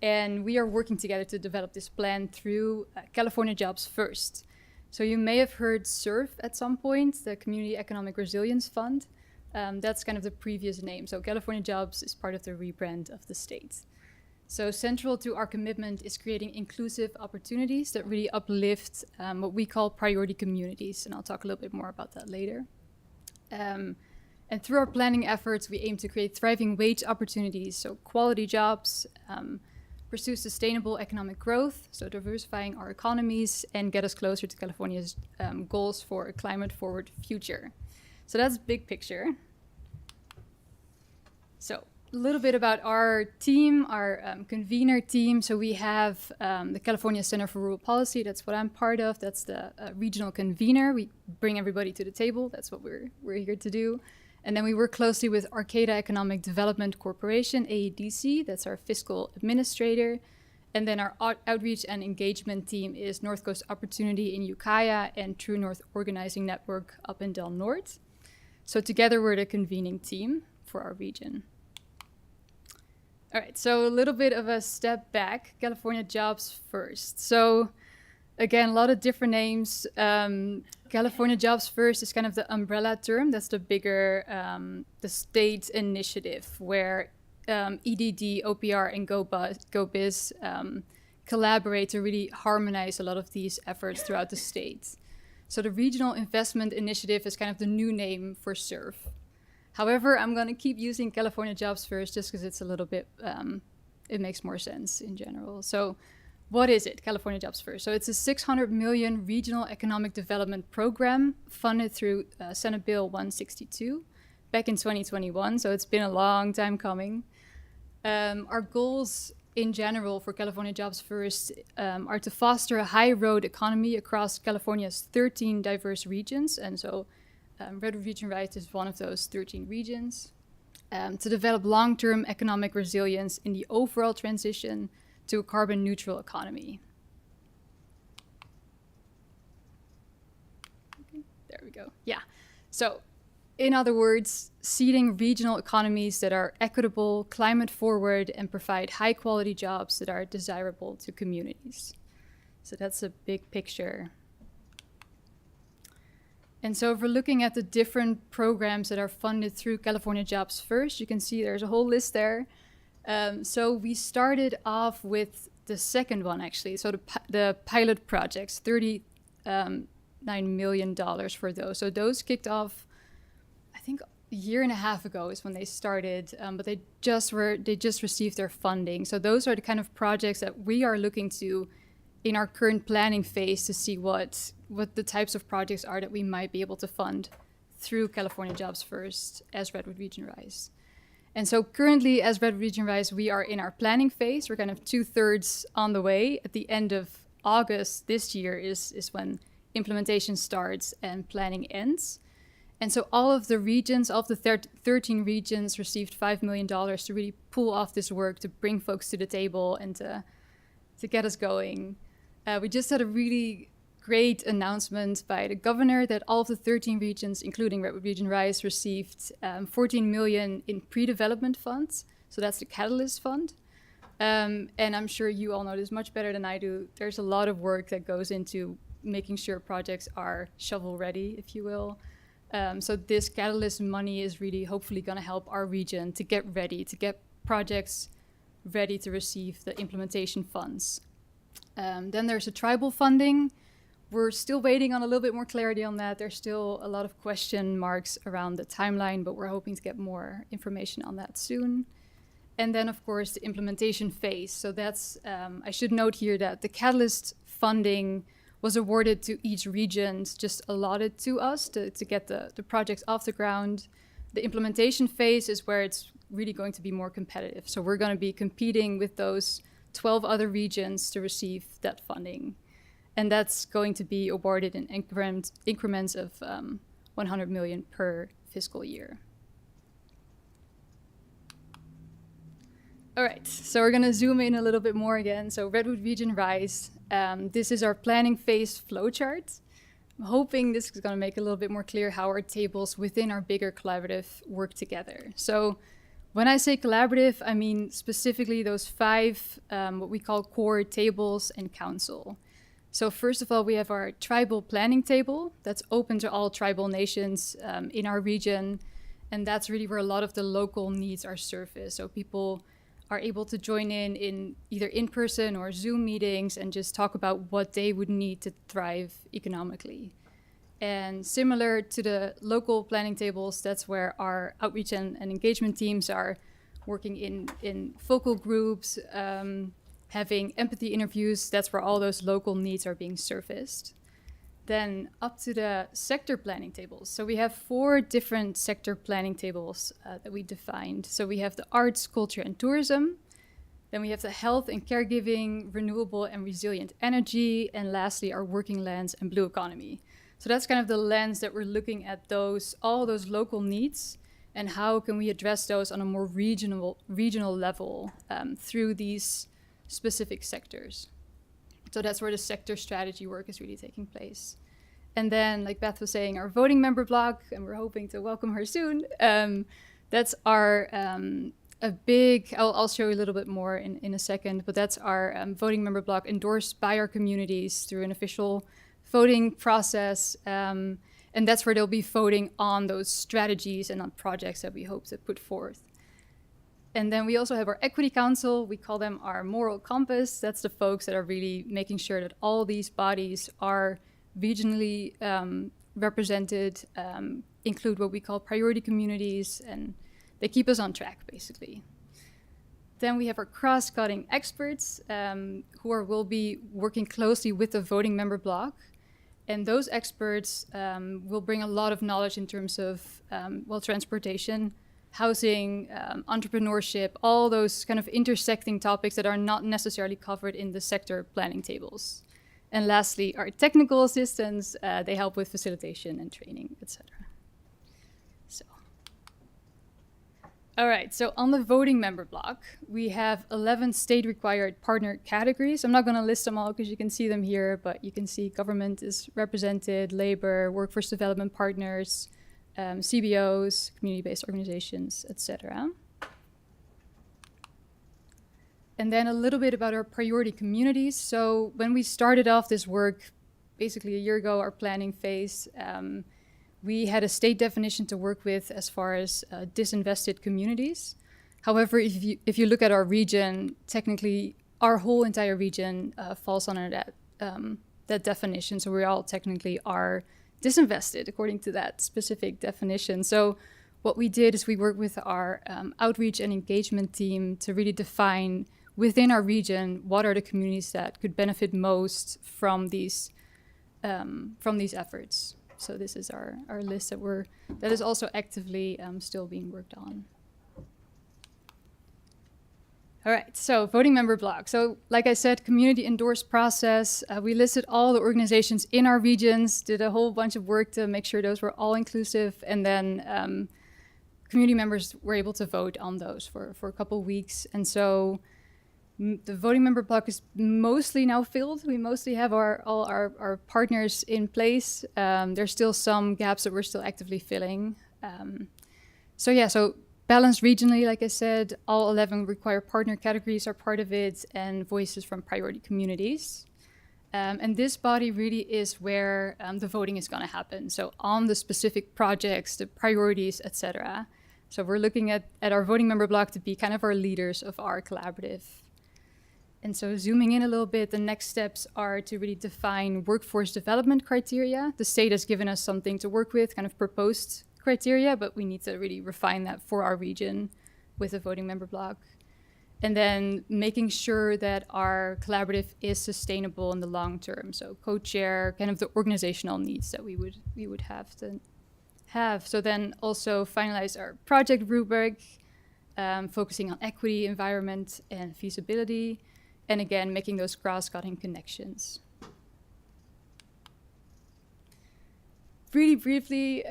And we are working together to develop this plan through California Jobs First. So you may have heard SURF at some point, the Community Economic Resilience Fund. That's kind of the previous name. So California Jobs is part of the rebrand of the state. So central to our commitment is creating inclusive opportunities that really uplift what we call priority communities. And I'll talk a little bit more about that later. And through our planning efforts, we aim to create thriving wage opportunities, so quality jobs, pursue sustainable economic growth, so diversifying our economies, and get us closer to California's goals for a climate-forward future. So that's big picture. So a little bit about our team, our convener team. So we have the California Center for Rural Policy. That's what I'm part of. That's the regional convener. We bring everybody to the table. That's what we're here to do. And then we work closely with Arcata Economic Development Corporation, AEDC. That's our fiscal administrator. And then our outreach and engagement team is North Coast Opportunity in Ukiah and True North Organizing Network up in Del Norte. So together we're the convening team for our region. All right, so a little bit of a step back, California Jobs First. So again, a lot of different names. California Jobs First is kind of the umbrella term. That's the bigger, the state initiative where EDD, OPR, and GoBiz collaborate to really harmonize a lot of these efforts throughout the state. So the Regional Investment Initiative is kind of the new name for SURF. However, I'm going to keep using California Jobs First just because it's a little bit, it makes more sense in general. So what is it, California Jobs First? So it's a 600 million regional economic development program funded through Senate Bill 162 back in 2021. So it's been a long time coming. Our goals in general for California Jobs First are to foster a high road economy across California's 13 diverse regions. And so Redwood Region Rise is one of those 13 regions. To develop long-term economic resilience in the overall transition to a carbon neutral economy. Okay, there we go. Yeah. So in other words, seeding regional economies that are equitable, climate forward, and provide high quality jobs that are desirable to communities. So that's a big picture. And so if we're looking at the different programs that are funded through California Jobs First, you can see there's a whole list there. So we started off with the second one, actually. So the pilot projects, $39 million for those. So those kicked off, I think, a year and a half ago is when they started, but they just received their funding. So those are the kind of projects that we are looking to in our current planning phase to see what the types of projects are that we might be able to fund through California Jobs First as Redwood Region Rise. And so currently as Redwood Region Rise, we are in our planning phase. We're kind of 2/3 on the way. At the end of August this year is when implementation starts and planning ends. And so all of the regions, all of the 13 regions received $5 million to really pull off this work, to bring folks to the table and to get us going. We just had a really great announcement by the governor that all of the 13 regions, including Redwood Region Rise, received $14 million in pre-development funds. So that's the Catalyst Fund. And I'm sure you all know this much better than I do. There's a lot of work that goes into making sure projects are shovel ready, if you will. So this Catalyst money is really hopefully going to help our region to get ready, to get projects ready to receive the implementation funds. Then there's the tribal funding. We're still waiting on a little bit more clarity on that. There's still a lot of question marks around the timeline, but we're hoping to get more information on that soon. And then, of course, the implementation phase. So that's, I should note here that the Catalyst funding was awarded to each region, just allotted to us to get the projects off the ground. The implementation phase is where it's really going to be more competitive. So we're going to be competing with those 12 other regions to receive that funding. And that's going to be awarded in increments of 100 million per fiscal year. All right, so we're gonna zoom in a little bit more again. So Redwood Region Rise, this is our planning phase flowchart. I'm hoping this is gonna make a little bit more clear how our tables within our bigger collaborative work together. So when I say collaborative, I mean specifically those 5, what we call core tables and council. So first of all, we have our tribal planning table that's open to all tribal nations in our region. And that's really where a lot of the local needs are surfaced. So people are able to join in either in-person or Zoom meetings and just talk about what they would need to thrive economically. And similar to the local planning tables, that's where our outreach and engagement teams are working in focal groups, having empathy interviews. That's where all those local needs are being surfaced. Then up to the sector planning tables. So we have 4 different sector planning tables that we defined. So we have the arts, culture, and tourism. Then we have the health and caregiving, renewable and resilient energy, and lastly, our working lands and blue economy. So that's kind of the lens that we're looking at all those local needs and how can we address those on a more regional level through these specific sectors. So that's where the sector strategy work is really taking place. And then, like Beth was saying, our voting member block, and we're hoping to welcome her soon. That's our I'll show you a little bit more in a second, but that's our voting member block endorsed by our communities through an official voting process. And that's where they'll be voting on those strategies and on projects that we hope to put forth. And then we also have our Equity Council. We call them our moral compass. That's the folks that are really making sure that all these bodies are regionally represented, include what we call priority communities, and they keep us on track, basically. Then we have our cross-cutting experts will be working closely with the voting member block. And those experts will bring a lot of knowledge in terms of, transportation, housing, entrepreneurship, all those kind of intersecting topics that are not necessarily covered in the sector planning tables. And lastly, our technical assistants, they help with facilitation and training, etc. So, all right, so on the voting member block, we have 11 state-required partner categories. I'm not going to list them all because you can see them here, but you can see government is represented, labor, workforce development partners, CBOs, community-based organizations, etc. And then a little bit about our priority communities. So when we started off this work, basically a year ago, our planning phase, we had a state definition to work with as far as disinvested communities. However, if you look at our region, technically our whole entire region falls under that definition. So we all technically are disinvested according to that specific definition. So what we did is we worked with our outreach and engagement team to really define within our region what are the communities that could benefit most from these efforts. So this is our list that is also actively still being worked on. All right, so voting member block. So like I said, community endorsed process. We listed all the organizations in our regions, did a whole bunch of work to make sure those were all inclusive, and then community members were able to vote on those for a couple of weeks. And so the voting member block is mostly now filled. We mostly have all our partners in place. There's still some gaps that we're still actively filling. So balanced regionally, like I said, all 11 required partner categories are part of it, and voices from priority communities. And this body really is where the voting is going to happen. So on the specific projects, the priorities, etc. So we're looking at our voting member block to be kind of our leaders of our collaborative. And so zooming in a little bit, the next steps are to really define workforce development criteria. The state has given us something to work with, kind of proposed criteria, but we need to really refine that for our region with a voting member block. And then making sure that our collaborative is sustainable in the long term. So co-chair, kind of the organizational needs that we would have to have. So then also finalize our project rubric, focusing on equity, environment, and feasibility. And again, making those cross-cutting connections. Really briefly,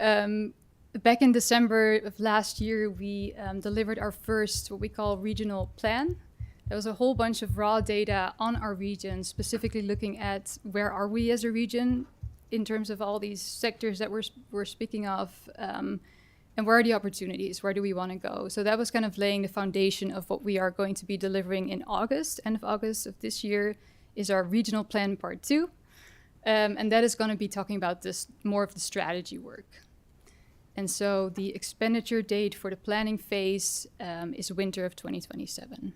back in December of last year, we delivered our first, what we call regional plan. There was a whole bunch of raw data on our region, specifically looking at where are we as a region in terms of all these sectors that we're speaking of, and where are the opportunities? Where do we want to go? So that was kind of laying the foundation of what we are going to be delivering in August. End of August of this year is our regional plan part 2. And that is going to be talking about this more of the strategy work. And so the expenditure date for the planning phase is winter of 2027.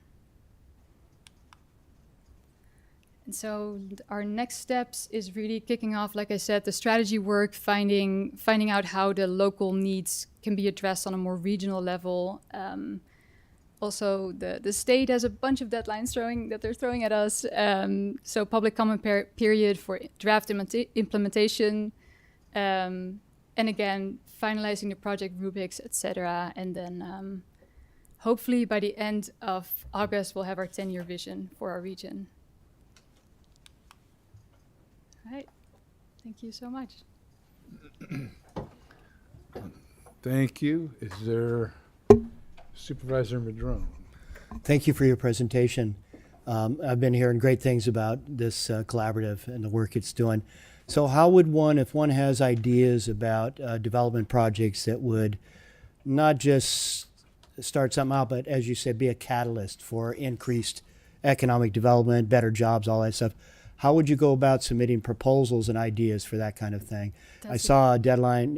And so our next steps is really kicking off, like I said, the strategy work, finding out how the local needs can be addressed on a more regional level. Also, the state has a bunch of deadlines that they're throwing at us. So public comment period for draft implementation. And again, finalizing the project rubrics, etc. And then hopefully by the end of August, we'll have our 10-year vision for our region. All right. Thank you so much. Thank you. Is there Supervisor Madrone? Thank you for your presentation. I've been hearing great things about this collaborative and the work it's doing. So how would one, if one has ideas about development projects that would not just start something out, but as you said, be a catalyst for increased economic development, better jobs, all that stuff, how would you go about submitting proposals and ideas for that kind of thing? I saw a deadline,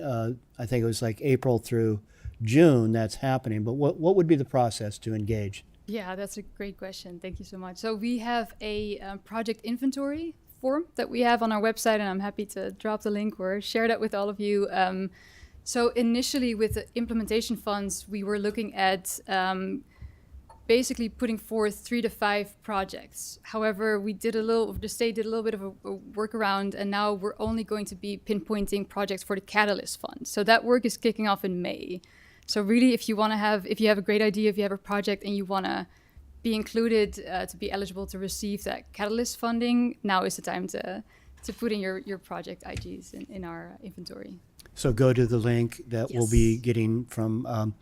I think it was like April through June that's happening, but what would be the process to engage? Yeah, that's a great question. Thank you so much. So we have a project inventory form that we have on our website, and I'm happy to drop the link or share that with all of you. So initially with the implementation funds, we were looking at basically putting forth 3 to 5 projects. However, the state did a little bit of a workaround, and now we're only going to be pinpointing projects for the Catalyst Fund. So that work is kicking off in May. So really, if you have a great idea, if you have a project and you want to be included to be eligible to receive that Catalyst funding, now is the time to put in your project IGs in our inventory. So go to the link that we'll be getting from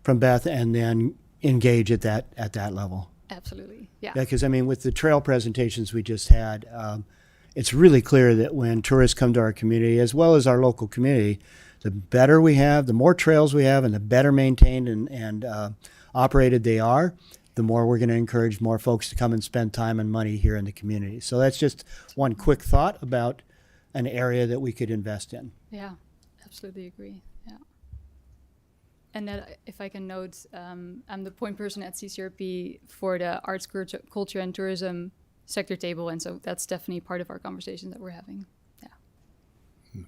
Beth, and then engage at that level. Absolutely, yeah. Because I mean, with the trail presentations we just had, it's really clear that when tourists come to our community, as well as our local community, the better we have, the more trails we have, and the better maintained and operated they are, the more we're going to encourage more folks to come and spend time and money here in the community. So that's just one quick thought about an area that we could invest in. Yeah, absolutely agree. Yeah. And that, if I can note, I'm the point person at CCRP for the arts, culture, and tourism sector table, and so that's definitely part of our conversation that we're having. Yeah.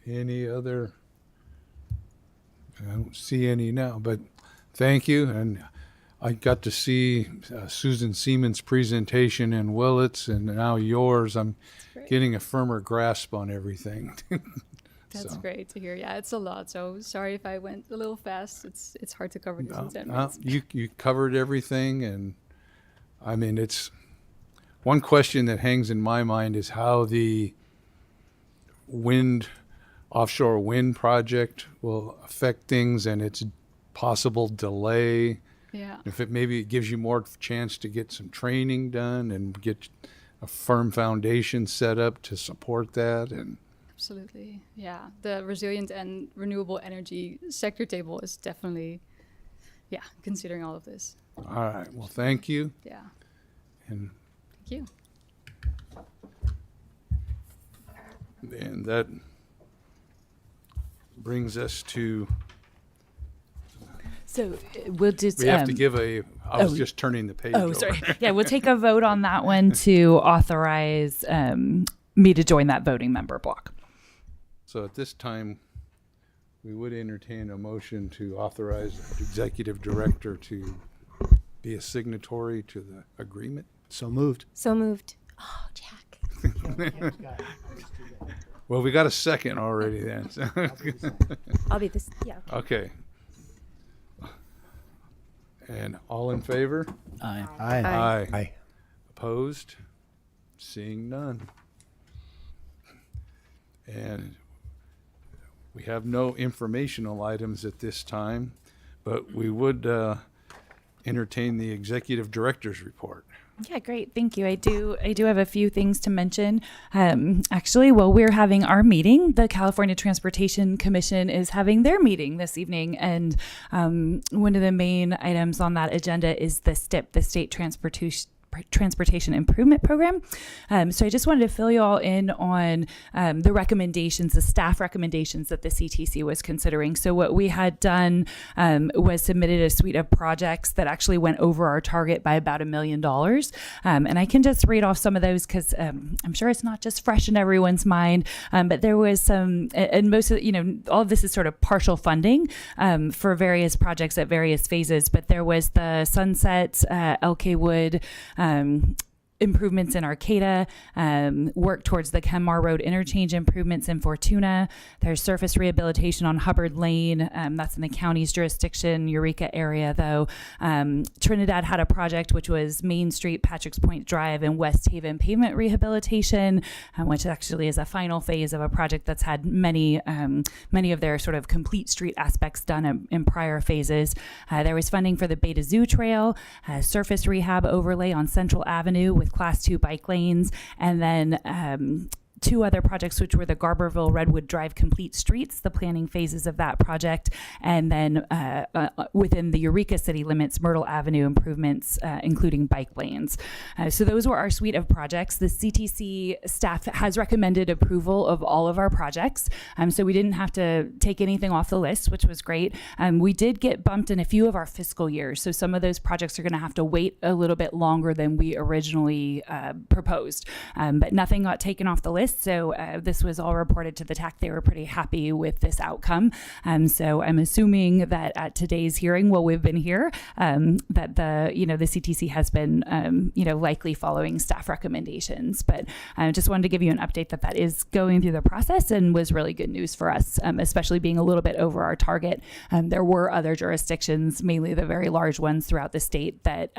Any other? I don't see any now, but thank you. And I got to see Susan Seaman's presentation in Willits, and now yours. I'm getting a firmer grasp on everything. That's great to hear. Yeah, it's a lot. So sorry if I went a little fast. It's hard to cover this in 10 minutes. You covered everything, and I mean, it's one question that hangs in my mind is how the offshore wind project will affect things and its possible delay. Yeah. If maybe it gives you more chance to get some training done and get a firm foundation set up to support that. And absolutely, yeah. The resilient and renewable energy sector table is definitely, considering all of this. All right. Well, thank you. Yeah. And thank you. And that brings us to. So we'll just. We have to give I was just turning the page. Oh, over. sorry. Yeah, we'll take a vote on that one to authorize me to join that voting member block. So at this time, we would entertain a motion to authorize the executive director to be a signatory to the agreement. So moved. So moved. Oh, Jack. Well, we got a second already then. I'll be this. Yeah. Okay. And all in favor? Aye. Aye. Aye. Opposed? Seeing none. And we have no informational items at this time, but we would entertain the executive director's report. Yeah, great. Thank you. I do have a few things to mention. Actually, while we're having our meeting, the California Transportation Commission is having their meeting this evening. And one of the main items on that agenda is the STIP, the State Transportation Improvement Program. So I just wanted to fill you all in on the recommendations, the staff recommendations that the CTC was considering. So what we had done was submitted a suite of projects that actually went over our target by about $1 million. And I can just read off some of those because I'm sure it's not just fresh in everyone's mind, but there was some, and most of, all of this is sort of partial funding for various projects at various phases, but there was the Sunset, LK Wood, improvements in Arcata, work towards the Kenmar Road interchange improvements in Fortuna. There's surface rehabilitation on Hubbard Lane. That's in the county's jurisdiction, Eureka area, though. Trinidad had a project which was Main Street, Patrick's Point Drive, and West Haven pavement rehabilitation, which actually is a final phase of a project that's had many of their sort of complete street aspects done in prior phases. There was funding for the Beta Zoo Trail, surface rehab overlay on Central Avenue with Class 2 bike lanes, and then two other projects, which were the Garberville Redwood Drive Complete Streets, the planning phases of that project, and then within the Eureka city limits, Myrtle Avenue improvements, including bike lanes. So those were our suite of projects. The CTC staff has recommended approval of all of our projects, so we didn't have to take anything off the list, which was great. We did get bumped in a few of our fiscal years, so some of those projects are going to have to wait a little bit longer than we originally proposed, but nothing got taken off the list. this. So this was all reported to the TAC. They were pretty happy with this outcome. So I'm assuming that at today's hearing, while we've been here, that the CTC has been, likely following staff recommendations. But I just wanted to give you an update that is going through the process and was really good news for us, especially being a little bit over our target. There were other jurisdictions, mainly the very large ones throughout the state, that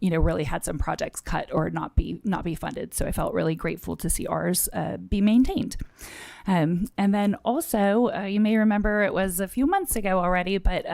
really had some projects cut or not be funded. So I felt really grateful to see ours be maintained. And then also, you may remember it was a few months ago already, but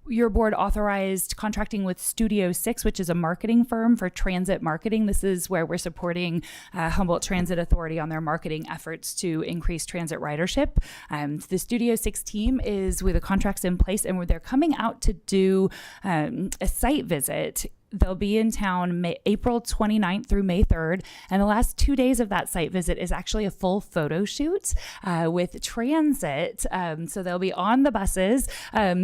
your board authorized contracting with Studio 6, which is a marketing firm for transit marketing. This is where we're supporting Humboldt Transit Authority on their marketing efforts to increase transit ridership. The Studio 6 team is with the contracts in place, and they're coming out to do a site visit. They'll be in town April 29th through May 3rd. And the last 2 days of that site visit is actually a full photo shoot with transit. So they'll be on the buses.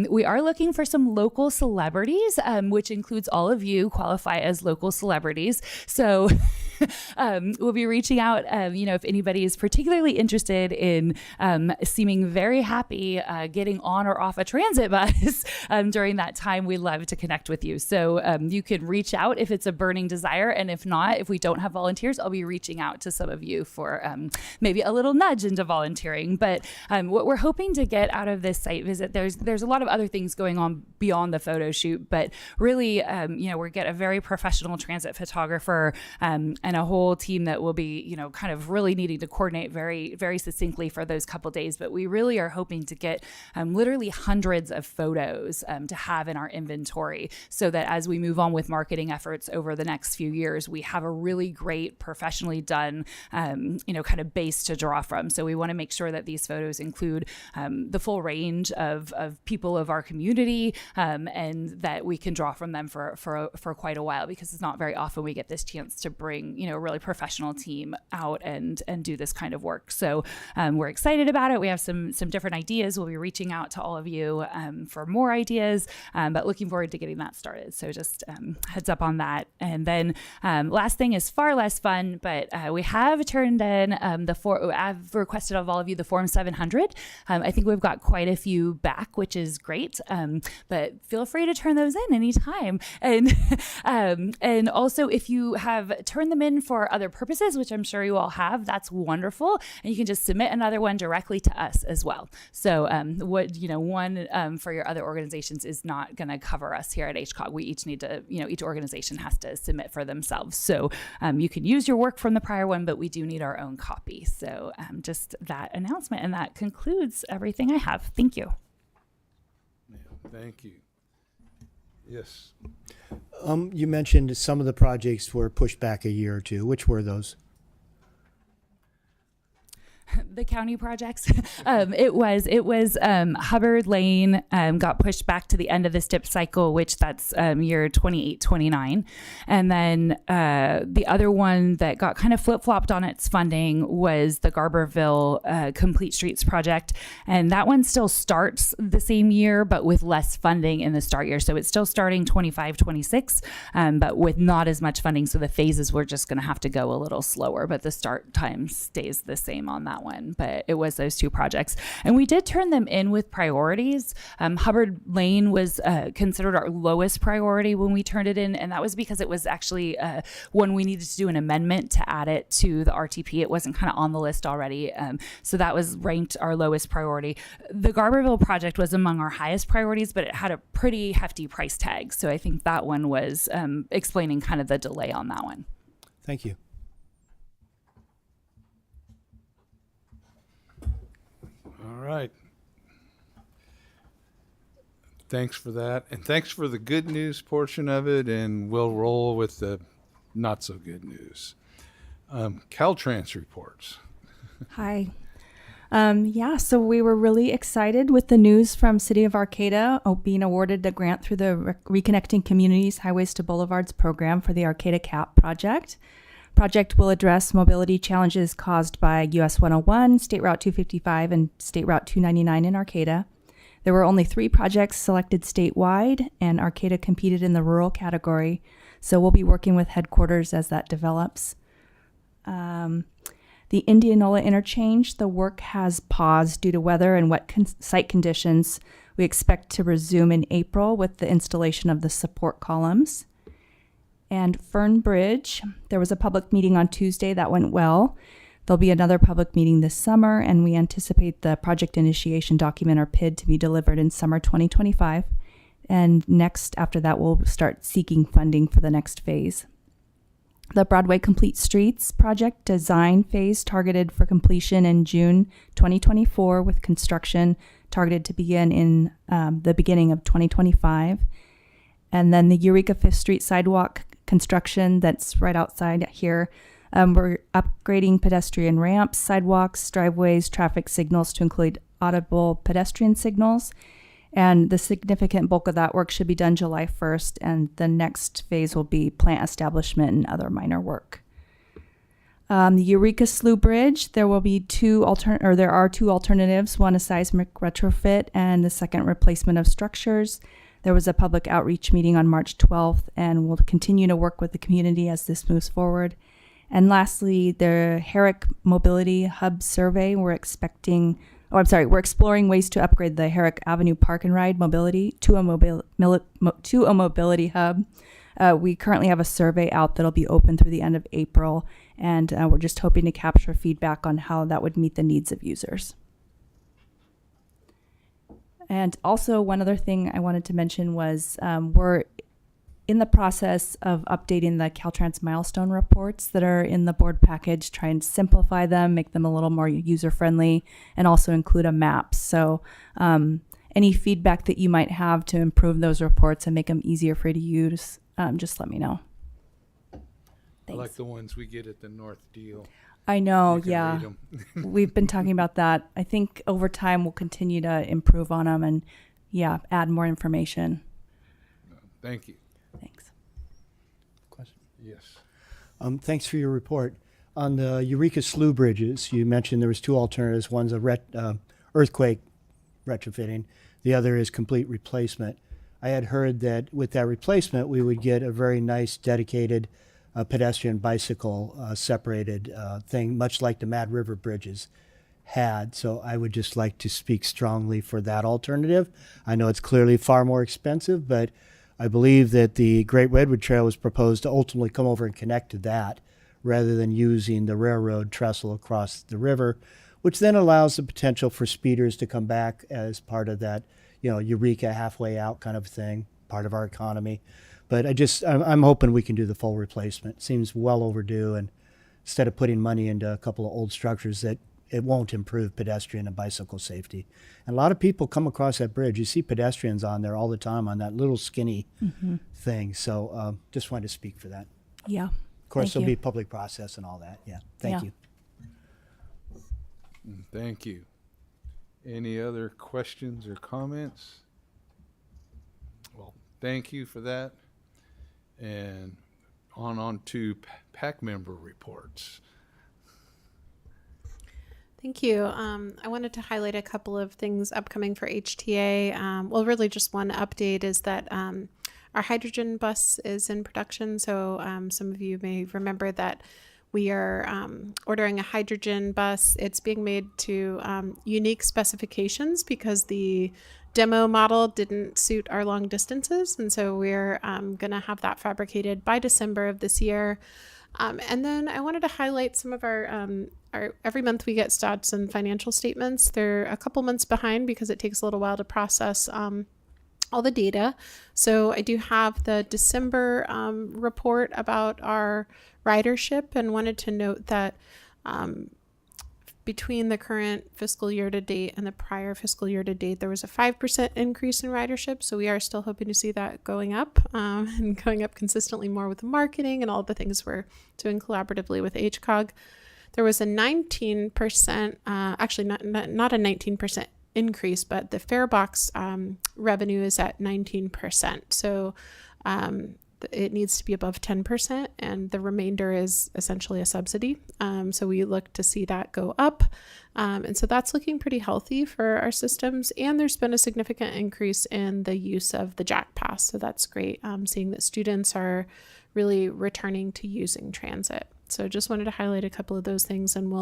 We are looking for some local celebrities, which includes all of you qualify as local celebrities. So we'll be reaching out, if anybody is particularly interested in seeming very happy getting on or off a transit bus during that time. We'd love to connect with you. So you can reach out if it's a burning desire. And if not, if we don't have volunteers, I'll be reaching out to some of you for maybe a little nudge into volunteering. But what we're hoping to get out of this site visit, there's a lot of other things going on beyond the photo shoot, but really, we get a very professional transit photographer and a whole team that will be, kind of really needing to coordinate very, very succinctly for those couple days. But we really are hoping to get literally hundreds of photos to have in our inventory, so that as we move on with marketing efforts over the next few years, we have a really great, professionally done, kind of base to draw from. So we want to make sure that these photos include the full range of people of our community, and that we can draw from them for quite a while, because it's not very often we get this chance to bring, a really professional team out and do this kind of work. So we're excited about it. We have some different ideas. We'll be reaching out to all of you for more ideas, but looking forward to getting that started. So just heads up on that. And then last thing is far less fun, but we have turned in I've requested of all of you the Form 700. I think we've got quite a few back, which is great, but feel free to turn those in anytime. And also, if you have turned them in for other purposes, which I'm sure you all have, that's wonderful. And you can just submit another one directly to us as well. So one for your other organizations is not going to cover us here at HCOG. We each need to, each organization has to submit for themselves. So you can use your work from the prior one, but we do need our own copy. So just that announcement, and that concludes everything I have. Thank you. Thank you. Yes. You mentioned some of the projects were pushed back a year or two. Which were those? The county projects. It was Hubbard Lane got pushed back to the end of the STIP cycle, which that's year 28-29. And then the other one that got kind of flip-flopped on its funding was the Garberville Complete Streets project. And that one still starts the same year, but with less funding in the start year. So it's still starting 25-26, but with not as much funding. So the phases were just going to have to go a little slower, but the start time stays the same on that one. But it was those two projects, and we did turn them in with priorities. Hubbard Lane was considered our lowest priority when we turned it in, and that was because it was actually one we needed to do an amendment to add it to the RTP. It wasn't kind of on the list already, so that was ranked our lowest priority. The Garberville project was among our highest priorities, but it had a pretty hefty price tag, so I think that one was explaining kind of the delay on that one. Thank you. All right. Thanks for that. And thanks for the good news portion of it. And we'll roll with the not so good news. Caltrans reports. Hi. So we were really excited with the news from City of Arcata being awarded a grant through the Reconnecting Communities Highways to Boulevards program for the Arcata CAP project. Project will address mobility challenges caused by US 101, State Route 255, and State Route 299 in Arcata. There were only 3 projects selected statewide, and Arcata competed in the rural category, so we'll be working with headquarters as that develops. The Indianola interchange, the work has paused due to weather and wet site conditions. We expect to resume in April with the installation of the support columns. And Fern Bridge, there was a public meeting on Tuesday that went well. There'll be another public meeting this summer, and we anticipate the project initiation document or PID to be delivered in summer 2025. And next, after that, we'll start seeking funding for the next phase. The Broadway Complete Streets project design phase targeted for completion in June 2024, with construction targeted to begin in the beginning of 2025. And then the Eureka 5th Street sidewalk construction that's right outside here. We're upgrading pedestrian ramps, sidewalks, driveways, traffic signals to include audible pedestrian signals. And the significant bulk of that work should be done July 1st, and the next phase will be plant establishment and other minor work. The Eureka Slough Bridge, there are two alternatives, one a seismic retrofit and the second replacement of structures. There was a public outreach meeting on March 12th, and we'll continue to work with the community as this moves forward. And lastly, the Herrick Mobility Hub Survey, we're exploring ways to upgrade the Herrick Avenue Park and Ride mobility to a mobility hub. We currently have a survey out that'll be open through the end of April, and we're just hoping to capture feedback on how that would meet the needs of users. And also, one other thing I wanted to mention was we're in the process of updating the Caltrans milestone reports that are in the board package, try and simplify them, make them a little more user-friendly, and also include a map. So any feedback that you might have to improve those reports and make them easier for you to use, just let me know. I Thanks. like the ones we get at the North Deal. I know, You can yeah. read 'em. We've been talking about that. I think over time we'll continue to improve on them and, add more information. Thank you. Thanks. Question? Yes. Thanks for your report. On the Eureka Slough bridges, you mentioned there was two alternatives. One's a earthquake retrofitting. The other is complete replacement. I had heard that with that replacement, we would get a very nice dedicated pedestrian bicycle separated thing, much like the Mad River bridges had. So I would just like to speak strongly for that alternative. I know it's clearly far more expensive, but I believe that the Great Redwood Trail was proposed to ultimately come over and connect to that rather than using the railroad trestle across the river, which then allows the potential for speeders to come back as part of that, Eureka halfway out kind of thing, part of our economy. But I'm hoping we can do the full replacement. It seems well overdue, and instead of putting money into a couple of old structures that it won't improve pedestrian and bicycle safety. And a lot of people come across that bridge. You see pedestrians on there all the time on that little skinny thing. So just wanted to speak for that. Yeah. Of course, Thank there'll you. be public process and all that. Yeah. Thank Yeah. you. Thank you. Any other questions or comments? Well, thank you for that. And on to PAC member reports. Thank you. I wanted to highlight a couple of things upcoming for HTA. Really just one update is that our hydrogen bus is in production. So some of you may remember that we are ordering a hydrogen bus. It's being made to unique specifications because the demo model didn't suit our long distances. And so we're going to have that fabricated by December of this year. And then I wanted to highlight some of our every month we get stats and financial statements. They're a couple months behind because it takes a little while to process all the data. So I do have the December report about our ridership and wanted to note that between the current fiscal year to date and the prior fiscal year to date, there was a 5% increase in ridership. So we are still hoping to see that going up and going up consistently more with the marketing and all the things we're doing collaboratively with HCOG. There was a 19%, actually not a 19% increase, but the fare box revenue is at 19%. So it needs to be above 10%, and the remainder is essentially a subsidy. So we look to see that go up. And so that's looking pretty healthy for our systems. And there's been a significant increase in the use of the Jack Pass. So that's great, seeing that students are really returning to using transit. So just wanted to highlight a couple of those things, and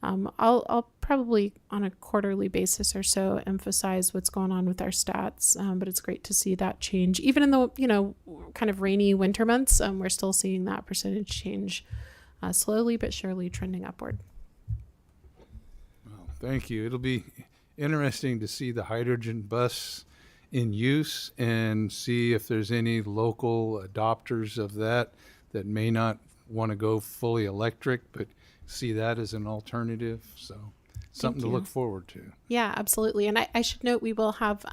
I'll probably on a quarterly basis or so emphasize what's going on with our stats. But it's great to see that change, even in the kind of rainy winter months. We're still seeing that percentage change, slowly but surely trending upward. Well, thank you. It'll be interesting to see the hydrogen bus in use and see if there's any local adopters of that may not want to go fully electric, but see that as an alternative. So something to look forward to. Yeah, absolutely. And I should note we will have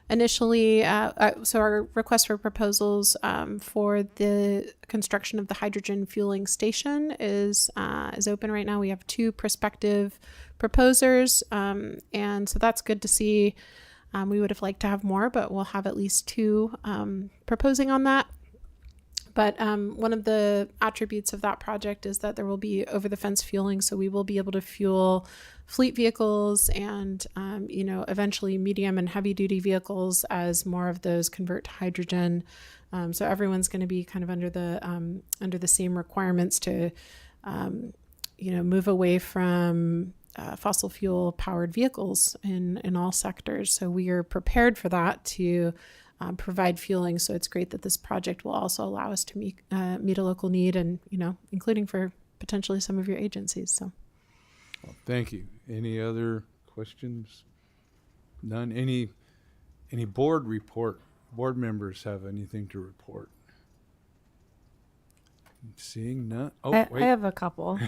initially, so our request for proposals for the construction of the hydrogen fueling station is open right now. We have 2 prospective proposers, and so that's good to see. We would have liked to have more, but we'll have at least 2 proposing on that. But one of the attributes of that project is that there will be over-the-fence fueling, so we will be able to fuel fleet vehicles and, eventually medium and heavy-duty vehicles as more of those convert to hydrogen. So everyone's going to be kind of under the same requirements to, move away from fossil fuel powered vehicles in all sectors. So we are prepared for that to provide fueling. So it's great that this project will also allow us to meet a local need, and including for potentially some of your agencies. So, Well, thank you. Any other questions? None. Any board members have anything to report? Seeing none. Oh, wait. I have a couple.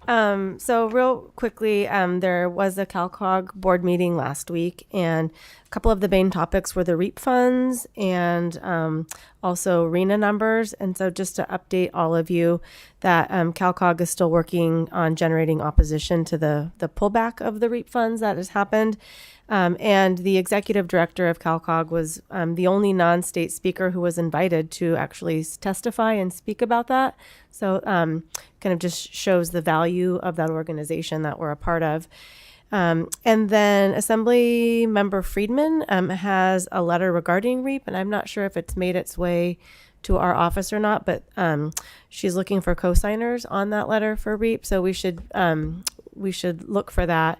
So real quickly, there was a CalCog board meeting last week, and a couple of the main topics were the REAP funds and also RENA numbers. And so just to update all of you that CalCog is still working on generating opposition to the pullback of the REAP funds that has happened. And the executive director of CalCog was the only non-state speaker who was invited to actually testify and speak about that. So kind of just shows the value of that organization that we're a part of. And then Assembly Member Friedman has a letter regarding REAP, and I'm not sure if it's made its way to our office or not, but she's looking for co-signers on that letter for REAP. So we should look for that.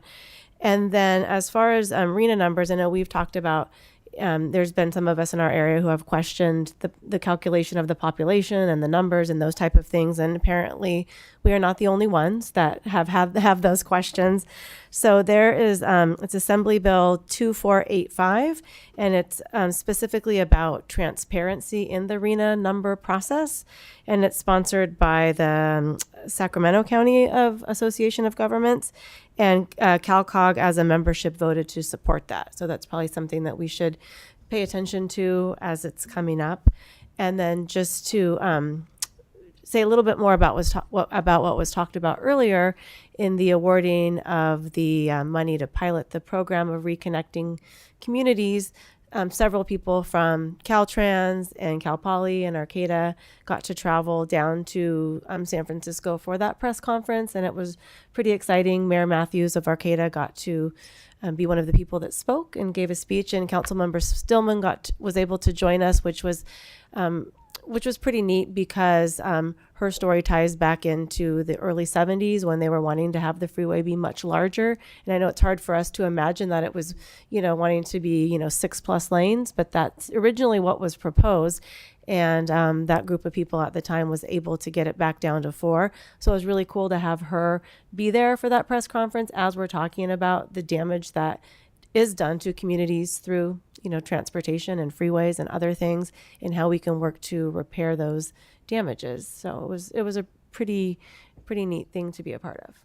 And then as far as RENA numbers, I know we've talked about, there's been some of us in our area who have questioned the calculation of the population and the numbers and those type of things. And apparently we are not the only ones that have those questions. So there is, it's Assembly Bill 2485, and it's specifically about transparency in the RENA number process. And it's sponsored by the Sacramento County Association of Governments, and CalCog as a membership voted to support that. So that's probably something that we should pay attention to as it's coming up. And then just to say a little bit more about what was talked about earlier in the awarding of the money to pilot the program of reconnecting communities. Several people from Caltrans and Cal Poly and Arcata got to travel down to San Francisco for that press conference, and it was pretty exciting. Mayor Matthews of Arcata got to be one of the people that spoke and gave a speech, and Councilmember Stillman was able to join us, which was pretty neat because her story ties back into the early 70s when they were wanting to have the freeway be much larger. And I know it's hard for us to imagine that it was, wanting to be, 6+ lanes, but that's originally what was proposed. And that group of people at the time was able to get it back down to 4. So it was really cool to have her be there for that press conference as we're talking about the damage that is done to communities through, transportation and freeways and other things, and how we can work to repair those damages. So it was a pretty neat thing to be a part of.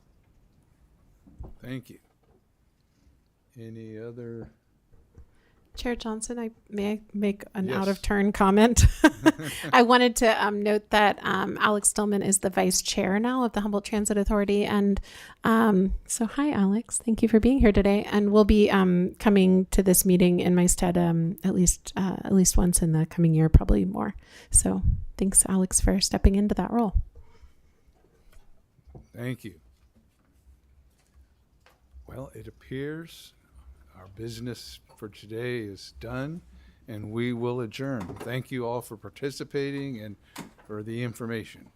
Thank you. Any other? Chair Johnson, may I make an Yes. out-of-turn comment? I wanted to note that Alex Stillman is the vice chair now of the Humboldt Transit Authority. And so hi, Alex. Thank you for being here today. And we'll be coming to this meeting in my stead at least once in the coming year, probably more. So thanks, Alex, for stepping into that role. Thank you. Well, it appears our business for today is done, and we will adjourn. Thank you all for participating and for the information.